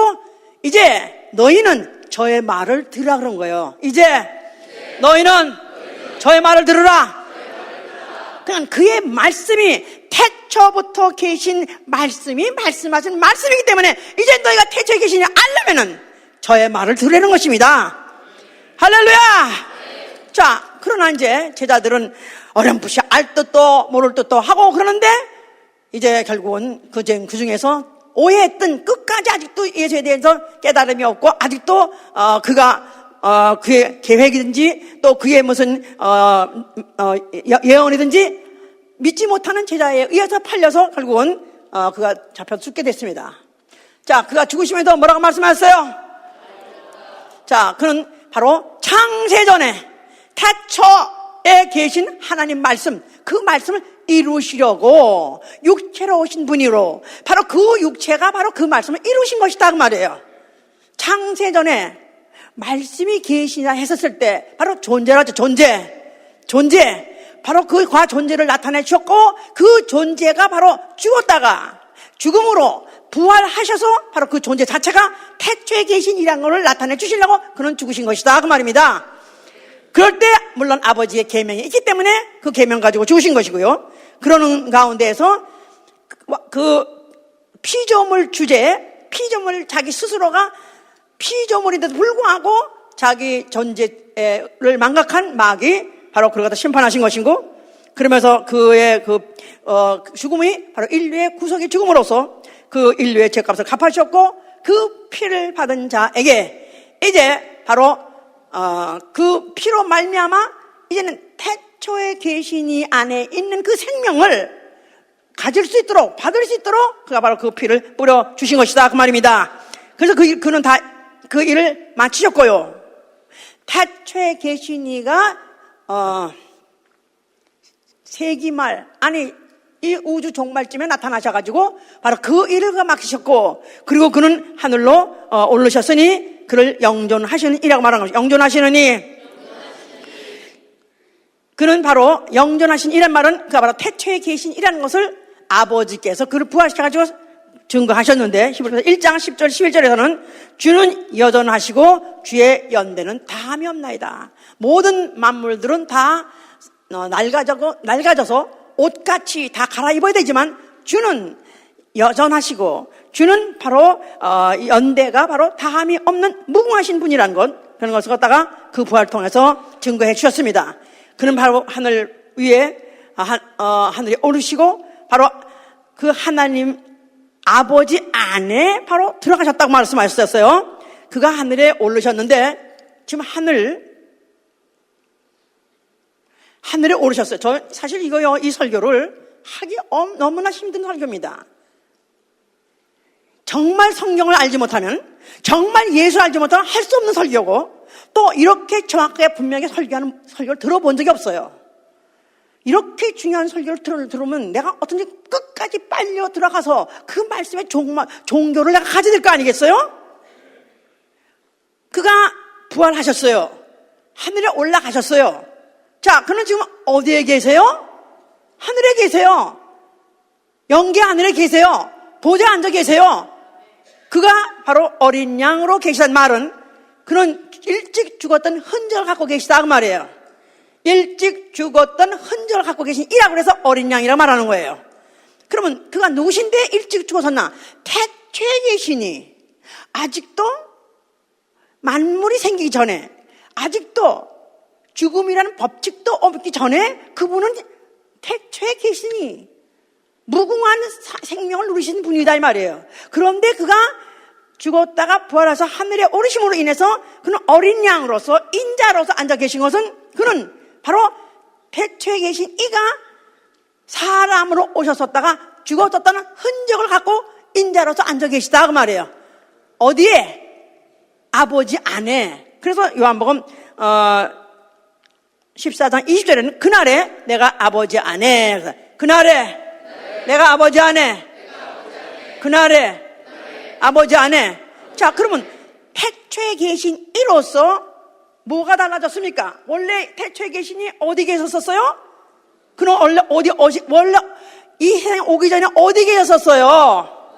이제 너희는 저의 말을 들으라 그런 거예요. 이제 너희는 저의 말을 들으라. 그냥 그의 말씀이 태초부터 계신 말씀이 말씀하신 말씀이기 때문에 이제 너희가 태초에 계시냐 알려면은 저의 말을 들으라는 것입니다. 할렐루야. 자, 그러나 이제 제자들은 어렴풋이 알 뜻도 모를 뜻도 하고 그러는데 이제 결국은 그 중에서 오해했던 끝까지 아직도 예수에 대해서 깨달음이 없고 아직도 그의 계획이든지 또 그의 무슨 예언이든지 믿지 못하는 제자에 의해서 팔려서 결국은 그가 잡혀 죽게 됐습니다. 자, 그가 죽으시면서 뭐라고 말씀하셨어요? 자, 그는 바로 창세전에 태초에 계신 하나님 말씀, 그 말씀을 이루시려고 육체로 오신 분이로 바로 그 육체가 바로 그 말씀을 이루신 것이다 그 말이에요. 창세전에 말씀이 계시냐 했었을 때 바로 존재라죠. 존재 바로 그 존재를 나타내 주셨고 그 존재가 바로 죽었다가 죽음으로 부활하셔서 바로 그 존재 자체가 태초에 계신 이라는 것을 나타내 주시려고 그는 죽으신 것이다 그 말입니다. 그럴 때 물론 아버지의 계명이 있기 때문에 그 계명 가지고 죽으신 것이고요. 그러는 가운데에서 그 피조물 주제에 피조물 자기 스스로가 피조물인데도 불구하고 자기 존재를 망각한 마귀 바로 그를 갖다 심판하신 것이고, 그러면서 그의 죽음이 바로 인류의 구속의 죽음으로써 그 인류의 죄값을 갚아주셨고, 그 피를 받은 자에게 이제 바로 그 피로 말미암아 이제는 태초에 계신 이 안에 있는 그 생명을 가질 수 있도록, 받을 수 있도록 그가 바로 그 피를 뿌려 주신 것이다 그 말입니다. 그래서 그는 다 그 일을 마치셨고요. 태초에 계신 이가 세기말, 아니 이 우주 종말쯤에 나타나셔가지고 바로 그 일을 그가 맡기셨고, 그리고 그는 하늘로 오르셨으니 그를 영존하시는 이라고 말하는 것이죠. 영존하시느니, 그는 바로 영존하신 이란 말은 그가 바로 태초에 계신 이라는 것을 아버지께서 그를 부활시켜가지고 증거하셨는데, 히브리서 1장 10절 11절에서는 주는 여전하시고 주의 연대는 다함이 없나이다. 모든 만물들은 다 낡아져서 옷같이 다 갈아입어야 되지만 주는 여전하시고 주는 바로 연대가 바로 다함이 없는 무궁하신 분이라는 것, 그런 것을 갖다가 그 부활을 통해서 증거해 주셨습니다. 그는 바로 하늘 위에 하늘에 오르시고 바로 그 하나님 아버지 안에 바로 들어가셨다고 말씀하셨어요. 그가 하늘에 오르셨는데 지금 하늘에 오르셨어요. 저 사실 이 설교를 하기 너무나 힘든 설교입니다. 정말 성경을 알지 못하면, 정말 예수를 알지 못하면 할 수 없는 설교고, 또 이렇게 정확하게 분명히 설교하는 설교를 들어본 적이 없어요. 이렇게 중요한 설교를 들으면 내가 어떤지 끝까지 빨려 들어가서 그 말씀의 종교를 내가 가져야 될 거 아니겠어요? 그가 부활하셨어요. 하늘에 올라가셨어요. 자, 그는 지금 어디에 계세요? 하늘에 계세요. 영계 하늘에 계세요. 보좌에 앉아 계세요. 그가 바로 어린 양으로 계시단 말은 그는 일찍 죽었던 흔적을 갖고 계시다 그 말이에요. 일찍 죽었던 흔적을 갖고 계신 이라고 해서 어린 양이라고 말하는 거예요. 그러면 그가 누구신데 일찍 죽었었나? 태초에 계시니, 아직도 만물이 생기기 전에, 아직도 죽음이라는 법칙도 없기 전에 그분은 태초에 계시니 무궁한 생명을 누리신 분이다 이 말이에요. 그런데 그가 죽었다가 부활해서 하늘에 오르심으로 인해서 그는 어린 양으로서, 인자로서 앉아 계신 것은, 그는 바로 태초에 계신 이가 사람으로 오셨었다가 죽었었다는 흔적을 갖고 인자로서 앉아 계시다 그 말이에요. 어디에? 아버지 안에. 그래서 요한복음 14장 20절에는 그날에 내가 아버지 안에, 그날에 내가 아버지 안에, 그날에 아버지 안에. 자, 그러면 태초에 계신 이로서 뭐가 달라졌습니까? 원래 태초에 계시니 어디 계셨었어요? 그는 원래 원래 이 세상에 오기 전에 어디 계셨었어요?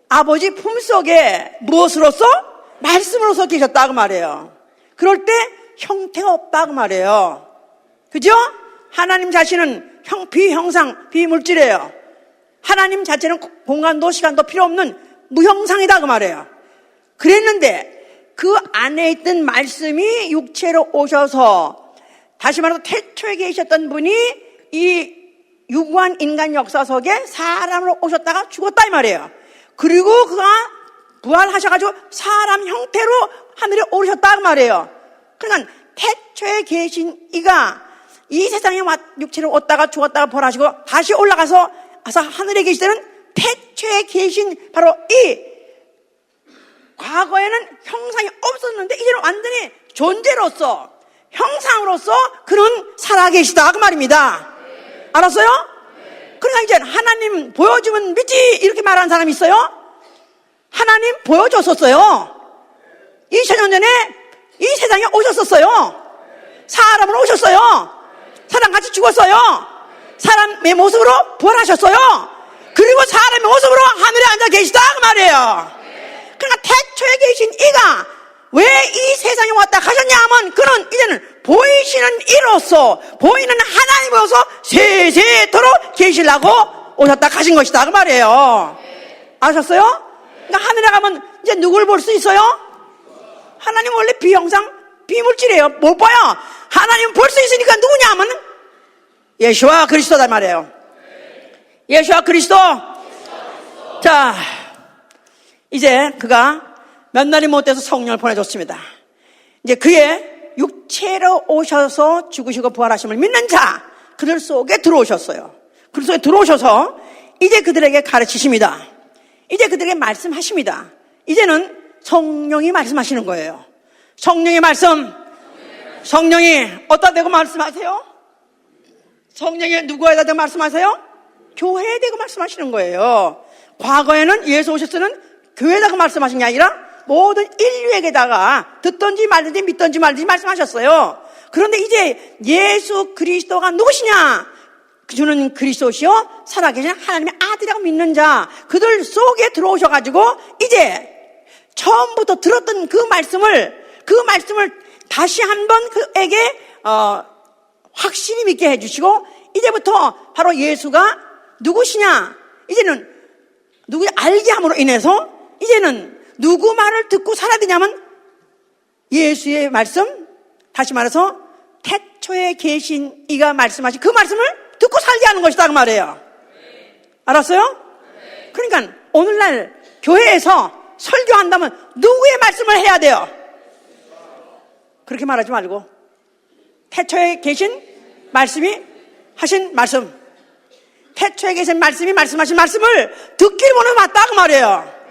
아버지 품속에 무엇으로서? 말씀으로서 계셨다 그 말이에요. 그럴 때 형태가 없다 그 말이에요. 그죠? 하나님 자신은 비형상, 비물질이에요. 하나님 자체는 공간도 시간도 필요 없는 무형상이다 그 말이에요. 그랬는데 그 안에 있던 말씀이 육체로 오셔서, 다시 말해서 태초에 계셨던 분이 이 유구한 인간 역사 속에 사람으로 오셨다가 죽었다 이 말이에요. 그리고 그가 부활하셔가지고 사람 형태로 하늘에 오르셨다 그 말이에요. 그러니까 태초에 계신 이가 이 세상에 육체로 왔다가 죽었다가 부활하시고 다시 올라가서 하늘에 계실 때는 태초에 계신 바로 이, 과거에는 형상이 없었는데 이제는 완전히 존재로서, 형상으로서 그는 살아계시다 그 말입니다. 알았어요? 그러니까 이제 하나님 보여주면 믿지 이렇게 말하는 사람이 있어요? 하나님 보여줬었어요. 2000년 전에 이 세상에 오셨었어요. 사람으로 오셨어요. 사람같이 죽었어요. 사람의 모습으로 부활하셨어요. 그리고 사람의 모습으로 하늘에 앉아 계시다 그 말이에요. 그러니까 태초에 계신 이가 왜 이 세상에 왔다 가셨냐 하면 그는 이제는 보이시는 이로서 보이는 하나님으로서 세세토록 계시려고 오셨다 가신 것이다 그 말이에요. 아셨어요? 그러니까 하늘에 가면 이제 누굴 볼 수 있어요? 하나님 원래 비형상 비물질이에요. 못 봐요. 하나님 볼 수 있으니까 누구냐 하면 예수와 그리스도다 말이에요. 예수와 그리스도. 자, 이제 그가 몇 날이 못 돼서 성령을 보내줬습니다. 이제 그의 육체로 오셔서 죽으시고 부활하심을 믿는 자, 그들 속에 들어오셨어요. 그들 속에 들어오셔서 이제 그들에게 가르치십니다. 이제 그들에게 말씀하십니다. 이제는 성령이 말씀하시는 거예요. 성령의 말씀. 성령이 어디다 대고 말씀하세요? 성령이 누구에다 대고 말씀하세요? 교회에 대고 말씀하시는 거예요. 과거에는 예수 오셨을 때는 교회에다가 말씀하신 게 아니라 모든 인류에게다가 듣든지 말든지 믿든지 말든지 말씀하셨어요. 그런데 이제 예수 그리스도가 누구시냐? 주는 그리스도시요 살아계신 하나님의 아들이라고 믿는 자, 그들 속에 들어오셔가지고 이제 처음부터 들었던 그 말씀을 다시 한번 그에게 확신이 믿게 해주시고 이제부터 바로 예수가 누구시냐, 이제는 누구 알게 함으로 인해서 이제는 누구 말을 듣고 살아야 되냐면 예수의 말씀, 다시 말해서 태초에 계신 이가 말씀하신 그 말씀을 듣고 살게 하는 것이다 그 말이에요. 알았어요? 그러니까 오늘날 교회에서 설교한다면 누구의 말씀을 해야 돼요? 그렇게 말하지 말고 태초에 계신 말씀이 하신 말씀, 태초에 계신 말씀이 말씀하신 말씀을 듣기를 원하면 맞다 그 말이에요.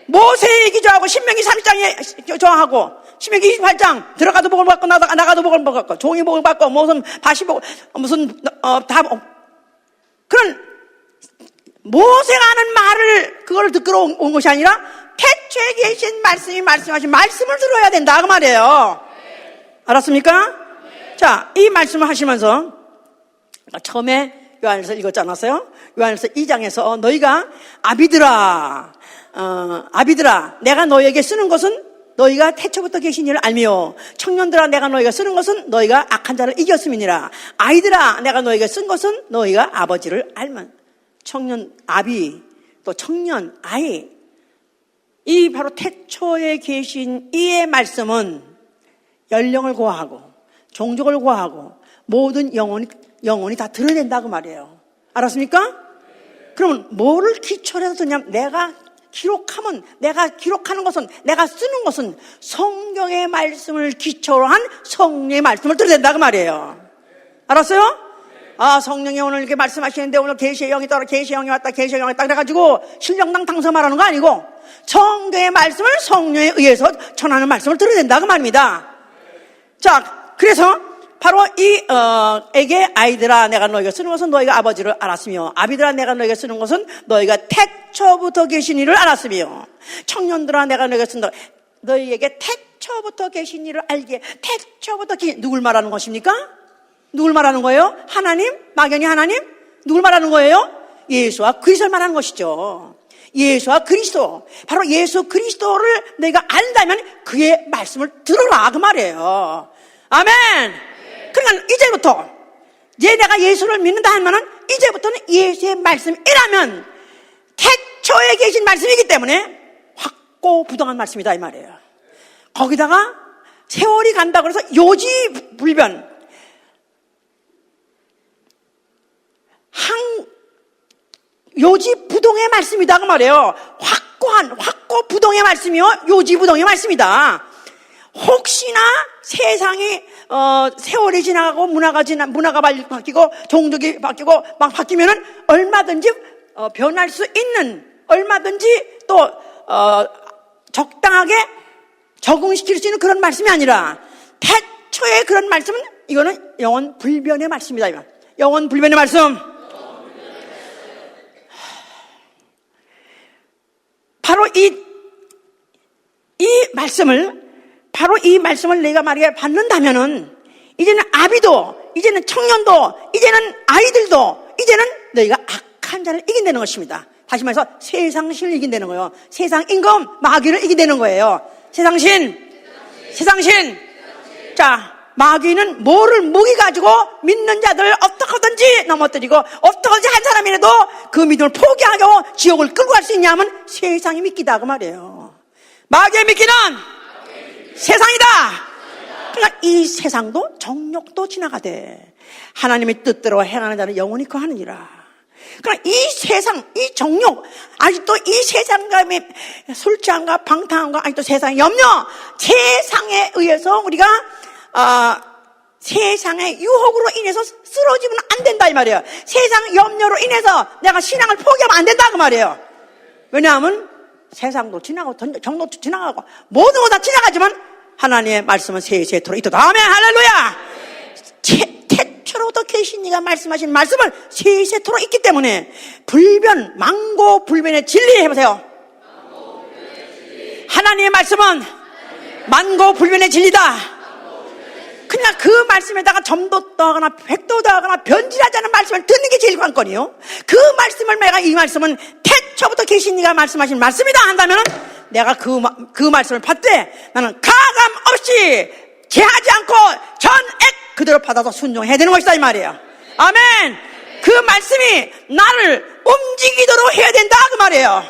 모세 얘기 좋아하고 신명기 30장에 좋아하고 신명기 28장 들어가도 복을 받고 나가도 복을 받고 종이 복을 받고 무슨 밭이 복 무슨 다 그런 모세가 하는 말을 그걸 듣기로 온 것이 아니라 태초에 계신 말씀이 말씀하신 말씀을 들어야 된다 그 말이에요. 알았습니까? 자, 이 말씀을 하시면서 처음에 요한일서 읽었지 않았어요? 요한일서 2장에서 너희가 아비들아 내가 너희에게 쓰는 것은 너희가 태초부터 계신 이를 알미요 청년들아 내가 너희가 쓰는 것은 너희가 악한 자를 이겼음이니라. 아이들아 내가 너희에게 쓴 것은 너희가 아버지를 알면. 청년 아비 또 청년 아이, 이 바로 태초에 계신 이의 말씀은 연령을 고하고 종족을 고하고 모든 영혼이 다 들어야 된다 그 말이에요. 알았습니까? 그러면 뭐를 기초로 해서 듣냐면 내가 기록하는 것은 내가 쓰는 것은 성경의 말씀을 기초로 한 성령의 말씀을 들어야 된다 그 말이에요. 알았어요? 아, 성령이 오늘 이렇게 말씀하시는데 오늘 계시의 영이 떠나 계시의 영이 왔다 계시의 영이 왔다 그래가지고 신령당 당서 말하는 거 아니고 성경의 말씀을 성령에 의해서 전하는 말씀을 들어야 된다 그 말입니다. 자, 그래서 바로 에게 아이들아 내가 너희가 쓰는 것은 너희가 아버지를 알았으며 아비들아 내가 너희가 쓰는 것은 너희가 태초부터 계신 이를 알았으며 청년들아 내가 너희가 쓴다 너희에게 태초부터 계신 이를 알게. 태초부터 누굴 말하는 것입니까? 누굴 말하는 거예요? 하나님? 막연히 하나님? 누굴 말하는 거예요? 예수와 그리스도를 말하는 것이죠. 예수와 그리스도, 바로 예수 그리스도를 내가 안다면 그의 말씀을 들어라 그 말이에요. 아멘. 그러니까 이제부터 내가 예수를 믿는다 하면은 이제부터는 예수의 말씀이라면 태초에 계신 말씀이기 때문에 확고부동한 말씀이다 이 말이에요. 거기다가 세월이 간다고 해서 요지불변 요지부동의 말씀이다 그 말이에요. 확고부동의 말씀이요 요지부동의 말씀이다. 혹시나 세상이 세월이 지나가고 문화가 바뀌고 종족이 바뀌고 막 바뀌면은 얼마든지 변할 수 있는, 얼마든지 또 적당하게 적응시킬 수 있는 그런 말씀이 아니라 태초의 그런 말씀은 이거는 영원 불변의 말씀이다. 영원 불변의 말씀. 바로 이 말씀을 내가 말이야 받는다면은 이제는 아비도, 이제는 청년도, 이제는 아이들도, 이제는 너희가 악한 자를 이긴다는 것입니다. 다시 말해서 세상신을 이긴다는 거예요. 세상 임금 마귀를 이긴다는 거예요. 세상신. 자, 마귀는 뭐를 무기 가지고 믿는 자들을 어떻게든지 넘어뜨리고 어떻게든지 한 사람이라도 그 믿음을 포기하게 하고 지옥을 끌고 갈 수 있냐면 세상이 믿기다 그 말이에요. 마귀의 믿기는 세상이다. 그러니까 이 세상도 정욕도 지나가되 하나님의 뜻대로 행하는 자는 영원히 거하느니라. 그러니까 이 세상, 이 정욕, 아직도 이 세상감의 술 취함과 방탕함과 아직도 세상의 염려, 세상에 의해서 우리가 세상의 유혹으로 인해서 쓰러지면 안 된다 이 말이에요. 세상 염려로 인해서 내가 신앙을 포기하면 안 된다 그 말이에요. 왜냐하면 세상도 지나가고 정욕도 지나가고 모든 거 다 지나가지만 하나님의 말씀은 세세토록 있도다. 아멘. 할렐루야. 태초로부터 계신 이가 말씀하신 말씀을 세세토록 있기 때문에 불변, 만고불변의 진리 해보세요. 하나님의 말씀은 만고불변의 진리다. 그냥 그 말씀에다가 점도 더하거나 백도 더하거나 변질하지 않은 말씀을 듣는 게 제일 관건이요. 그 말씀을 내가 이 말씀은 태초부터 계신 이가 말씀하신 말씀이다 한다면은 내가 그 말씀을 받되 나는 가감 없이 제하지 않고 전액 그대로 받아서 순종해야 되는 것이다 이 말이에요. 아멘. 그 말씀이 나를 움직이도록 해야 된다 그 말이에요.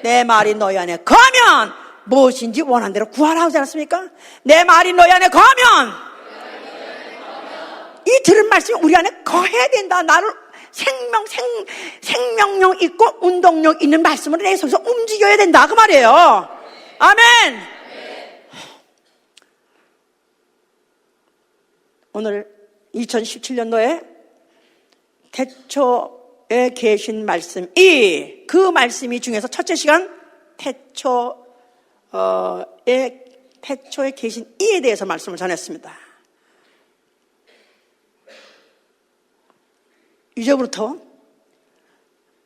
내 말이 너희 안에 거하면 무엇인지 원하는 대로 구하라 하지 않았습니까? 내 말이 너희 안에 거하면 이 들은 말씀이 우리 안에 거해야 된다. 나를 생명력 있고 운동력 있는 말씀을 내 속에서 움직여야 된다 그 말이에요. 아멘. 오늘 2017년도에 태초에 계신 말씀이 그 말씀이 중에서 첫째 시간 태초에 계신 이에 대해서 말씀을 전했습니다. 이제부터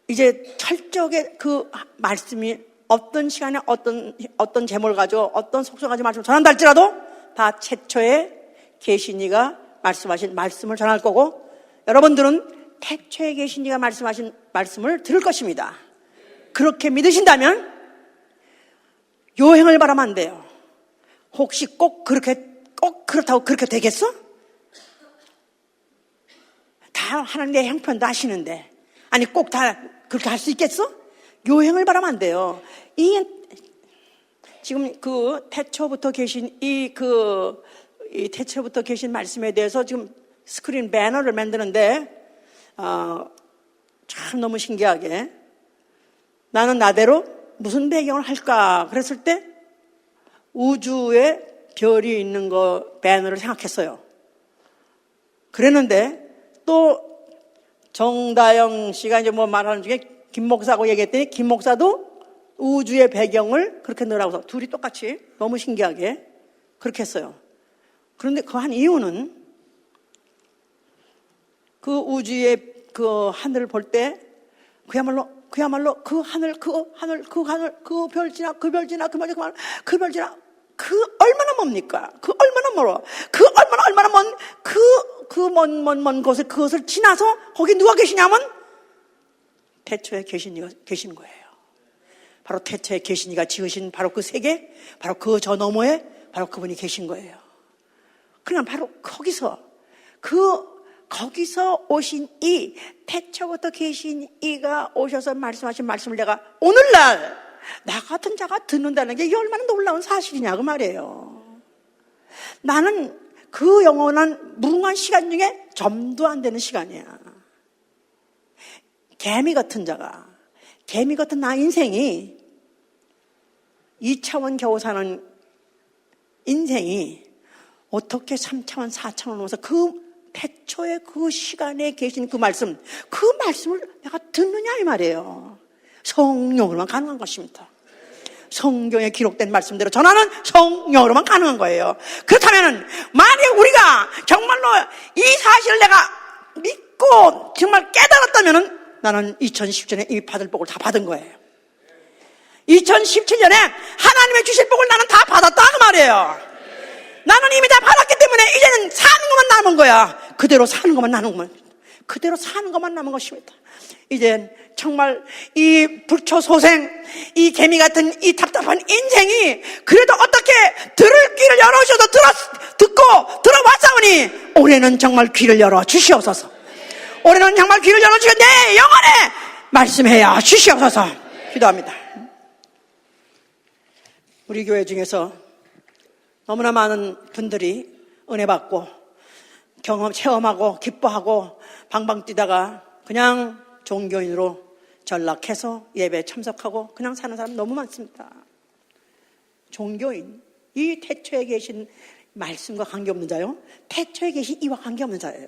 이제 철저하게 그 말씀이 어떤 시간에 어떤 제목을 가지고 어떤 속성 가지고 말씀을 전한다 할지라도 다 태초에 계신 이가 말씀하신 말씀을 전할 거고 여러분들은 태초에 계신 이가 말씀하신 말씀을 들을 것입니다. 그렇게 믿으신다면 요행을 바라면 안 돼요. 혹시 꼭 그렇다고 그렇게 되겠어? 다 하나님 내 형편도 아시는데 아니 꼭 다 그렇게 할 수 있겠어? 요행을 바라면 안 돼요. 지금 그 태초부터 계신 이 태초부터 계신 말씀에 대해서 지금 스크린 배너를 만드는데 참 너무 신기하게 나는 나대로 무슨 배경을 할까 그랬을 때 우주에 별이 있는 거 배너를 생각했어요. 그랬는데 또 정다영 씨가 이제 뭐 말하는 중에 김 목사하고 얘기했더니 김 목사도 우주의 배경을 그렇게 넣으라고 해서 둘이 똑같이 너무 신기하게 그렇게 했어요. 그런데 그 한 이유는 그 우주의 그 하늘을 볼 때 그야말로 그 하늘 그 별 지나 그 별 지나 그 얼마나 멉니까? 그 얼마나 멀어? 그 얼마나 먼 먼 곳을 그것을 지나서 거기 누가 계시냐면 태초에 계신 이가 계신 거예요. 바로 태초에 계신 이가 지으신 바로 그 세계, 바로 그 저 너머에 바로 그분이 계신 거예요. 그냥 바로 거기서 오신 이 태초부터 계신 이가 오셔서 말씀하신 말씀을 내가 오늘날 나 같은 자가 듣는다는 게 얼마나 놀라운 사실이냐 그 말이에요. 나는 그 영원한 무궁한 시간 중에 점도 안 되는 시간이야. 개미 같은 나 인생이 2차원 겨우 사는 인생이 어떻게 3차원 4차원 오면서 그 태초의 그 시간에 계신 그 말씀을 내가 듣느냐 이 말이에요. 성령으로만 가능한 것입니다. 성경에 기록된 말씀대로 전하는 성령으로만 가능한 거예요. 그렇다면 만약 우리가 정말로 이 사실을 내가 믿고 정말 깨달았다면 나는 2017년에 이미 받을 복을 다 받은 거예요. 2017년에 하나님의 주실 복을 나는 다 받았다 그 말이에요. 나는 이미 다 받았기 때문에 이제는 사는 것만 남은 거야. 그대로 사는 것만 남은 것입니다. 이제 정말 이 불초소생, 이 개미 같은 이 답답한 인생이 그래도 어떻게 들을 귀를 열어주셔서 듣고 들어왔사오니 올해는 정말 귀를 열어 주시옵소서. 올해는 정말 귀를 열어주셔서 내 영혼에 말씀해야 주시옵소서. 기도합니다. 우리 교회 중에서 너무나 많은 분들이 은혜 받고 체험하고 기뻐하고 방방 뛰다가 그냥 종교인으로 전락해서 예배에 참석하고 그냥 사는 사람 너무 많습니다. 종교인, 이 태초에 계신 말씀과 관계없는 자요, 태초에 계신 이와 관계없는 자예요.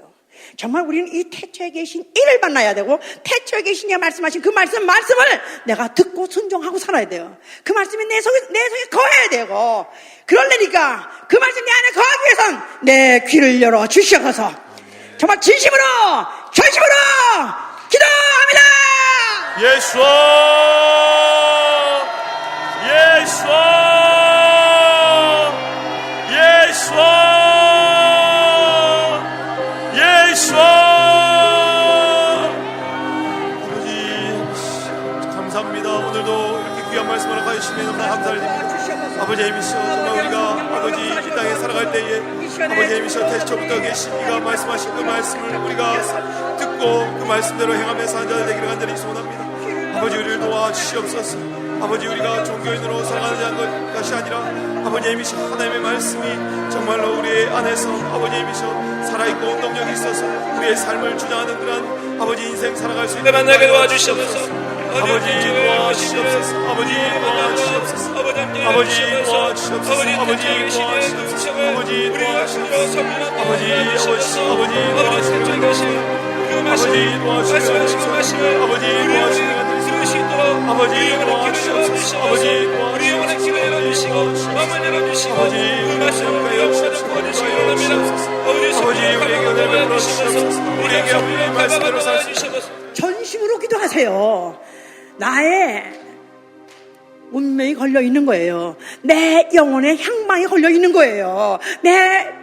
정말 우리는 이 태초에 계신 이를 만나야 되고, 태초에 계신 이가 말씀하신 그 말씀을 내가 듣고 순종하고 살아야 돼요. 그 말씀이 내 속에 거해야 되고, 그러려니까 그 말씀 내 안에 거하기 위해선 내 귀를 열어 주시옵소서. 정말 진심으로 전심으로 기도합니다. 예수와 아버지 감사합니다. 오늘도 이렇게 귀한 말씀을 하시면 너무나 감사드립니다. 아버지 예미시여, 정말 우리가 아버지 이 땅에 살아갈 때에 아버지 예미시여, 태초부터 계신 이가 말씀하신 그 말씀을 우리가 듣고 그 말씀대로 행하며 사는 자들 되기를 간절히 소원합니다. 아버지 우리를 도와주시옵소서. 아버지 우리가 종교인으로 살아가는 것이 아니라 아버지 예미시여, 하나님의 말씀이 정말로 우리 안에서 아버지 예미시여 살아있고 운동력이 있어서 우리의 삶을 주장하는 그런 아버지 인생 살아갈 수 있는 만나게 도와주시옵소서. 아버지 도와주시옵소서. 아버지 도와주시옵소서. 아버지 도와주시옵소서. 아버지 도와주시옵소서. 아버지 도와주시옵소서. 아버지 도와주시옵소서. 아버지 들을 수 있도록 아버지 도와주시옵소서. 아버지 우리 영혼의 길을 열어주시고 마음을 열어주시고 그 말씀을 영원히 도와주시기 원합니다. 아버지 우리에게 은혜를 주시옵소서. 우리에게 말씀대로 살아주시옵소서. 전심으로 기도하세요. 나의 운명이 걸려 있는 거예요. 내 영혼의 향방이 걸려 있는 거예요.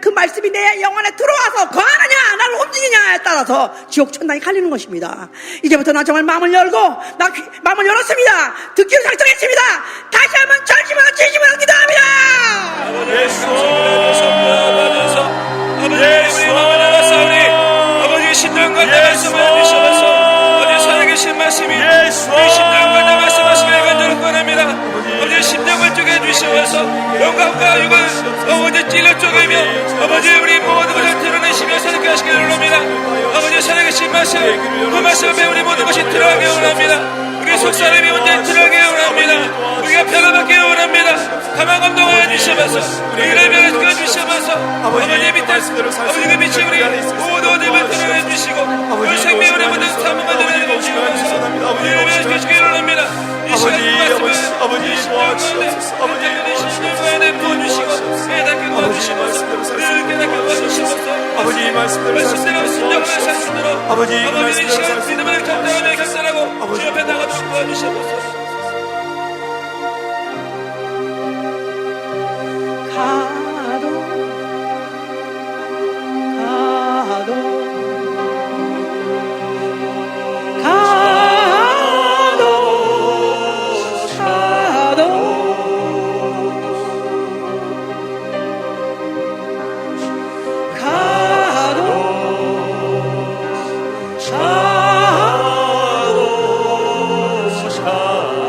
그 말씀이 내 영혼에 들어와서 거하느냐 나를 움직이냐에 따라서 지옥 천당이 갈리는 것입니다. 이제부터 나 정말 마음을 열고 마음을 열었습니다. 듣기로 작정했습니다. 다시 한번 전심으로 진심으로 기도합니다. 아버지 우리 마음을 열었사오니 아버지 신령과 내 말씀을 주시옵소서. 어디 살아계신 말씀이 우리 신령과 내 말씀하시기를 간절히 권합니다. 아버지 심령을 쪼개 주시옵소서. 영광과 육을 아버지 찔러 쪼개며 아버지 우리 모든 것을 드러내시며 살게 하시기를 원합니다. 아버지 살아계신 말씀, 그 말씀에 우리 모든 것이 들어가게 원합니다. 우리 속사람이 온전히 들어가게 원합니다. 우리가 변화받게 원합니다. 가만 감동하여 주시옵소서. 우리를 변화시켜 주시옵소서. 아버지 밑에 아버지 그 빛이 우리 모두 어둠을 드러내 주시고 우리 생명의 모든 삶을 드러내 주시옵소서. 우리를 변화시키시기 원합니다. 이 시간 그 말씀을 아버지 도와주시옵소서. 아버지 신령과 도와주시고 깨닫게 도와주시옵소서. 우리를 깨닫게 도와주시옵소서. 아버지 말씀대로 신령을 살수대로 아버지 아버지 이 시간 말씀대로 믿음을 감당하며 결단하고 주 옆에 나가도록 도와주시옵소서. 샤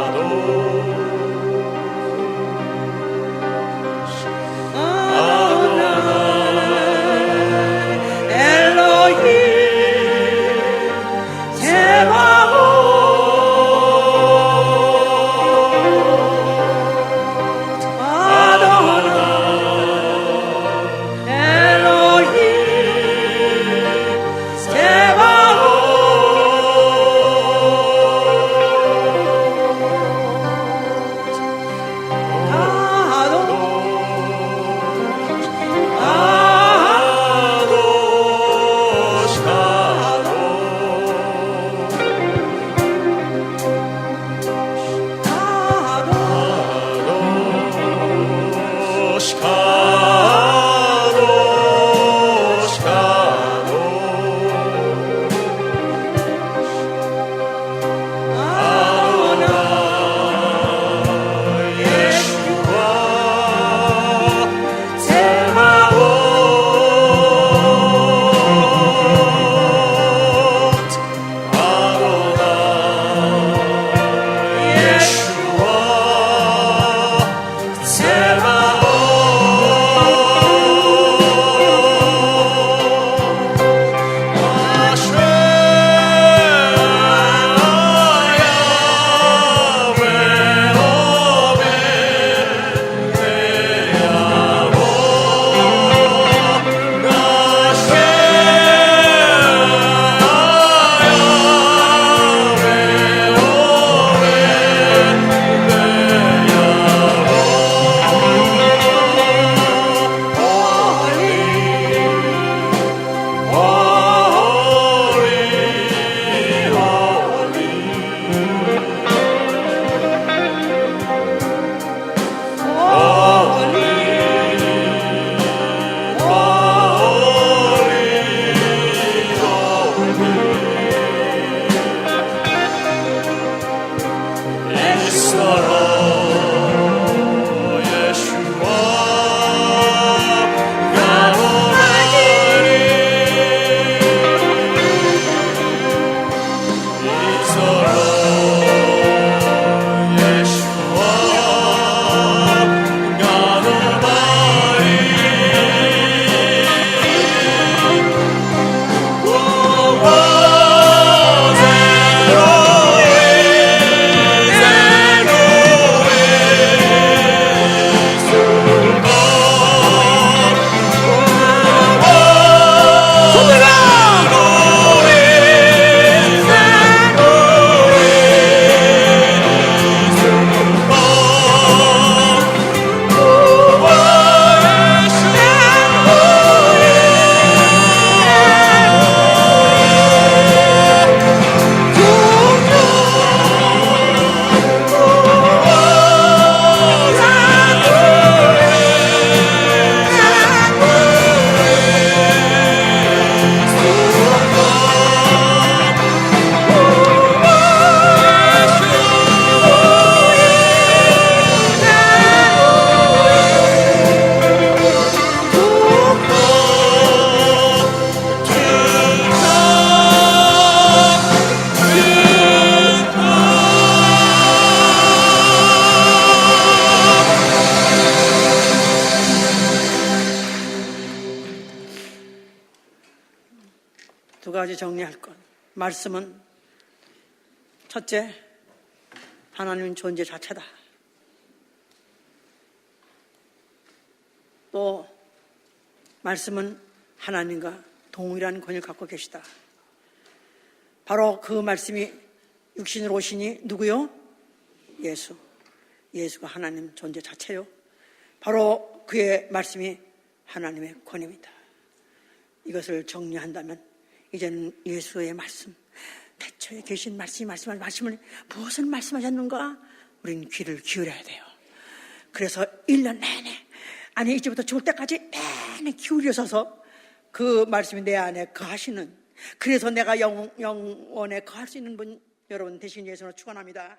두 가지 정리할 것. 말씀은 첫째, 하나님 존재 자체다. 또 말씀은 하나님과 동일한 권위를 갖고 계시다. 바로 그 말씀이 육신으로 오시니 누구요? 예수. 예수가 하나님 존재 자체요. 바로 그의 말씀이 하나님의 권위입니다. 이것을 정리한다면 이제는 예수의 말씀, 태초에 계신 말씀을 무엇을 말씀하셨는가? 우리는 귀를 기울여야 돼요. 그래서 1년 내내, 아니 이제부터 죽을 때까지 내내 기울여서서 그 말씀이 내 안에 거하시는, 그래서 내가 영원에 거할 수 있는 분 여러분 되신 예수로 축원합니다.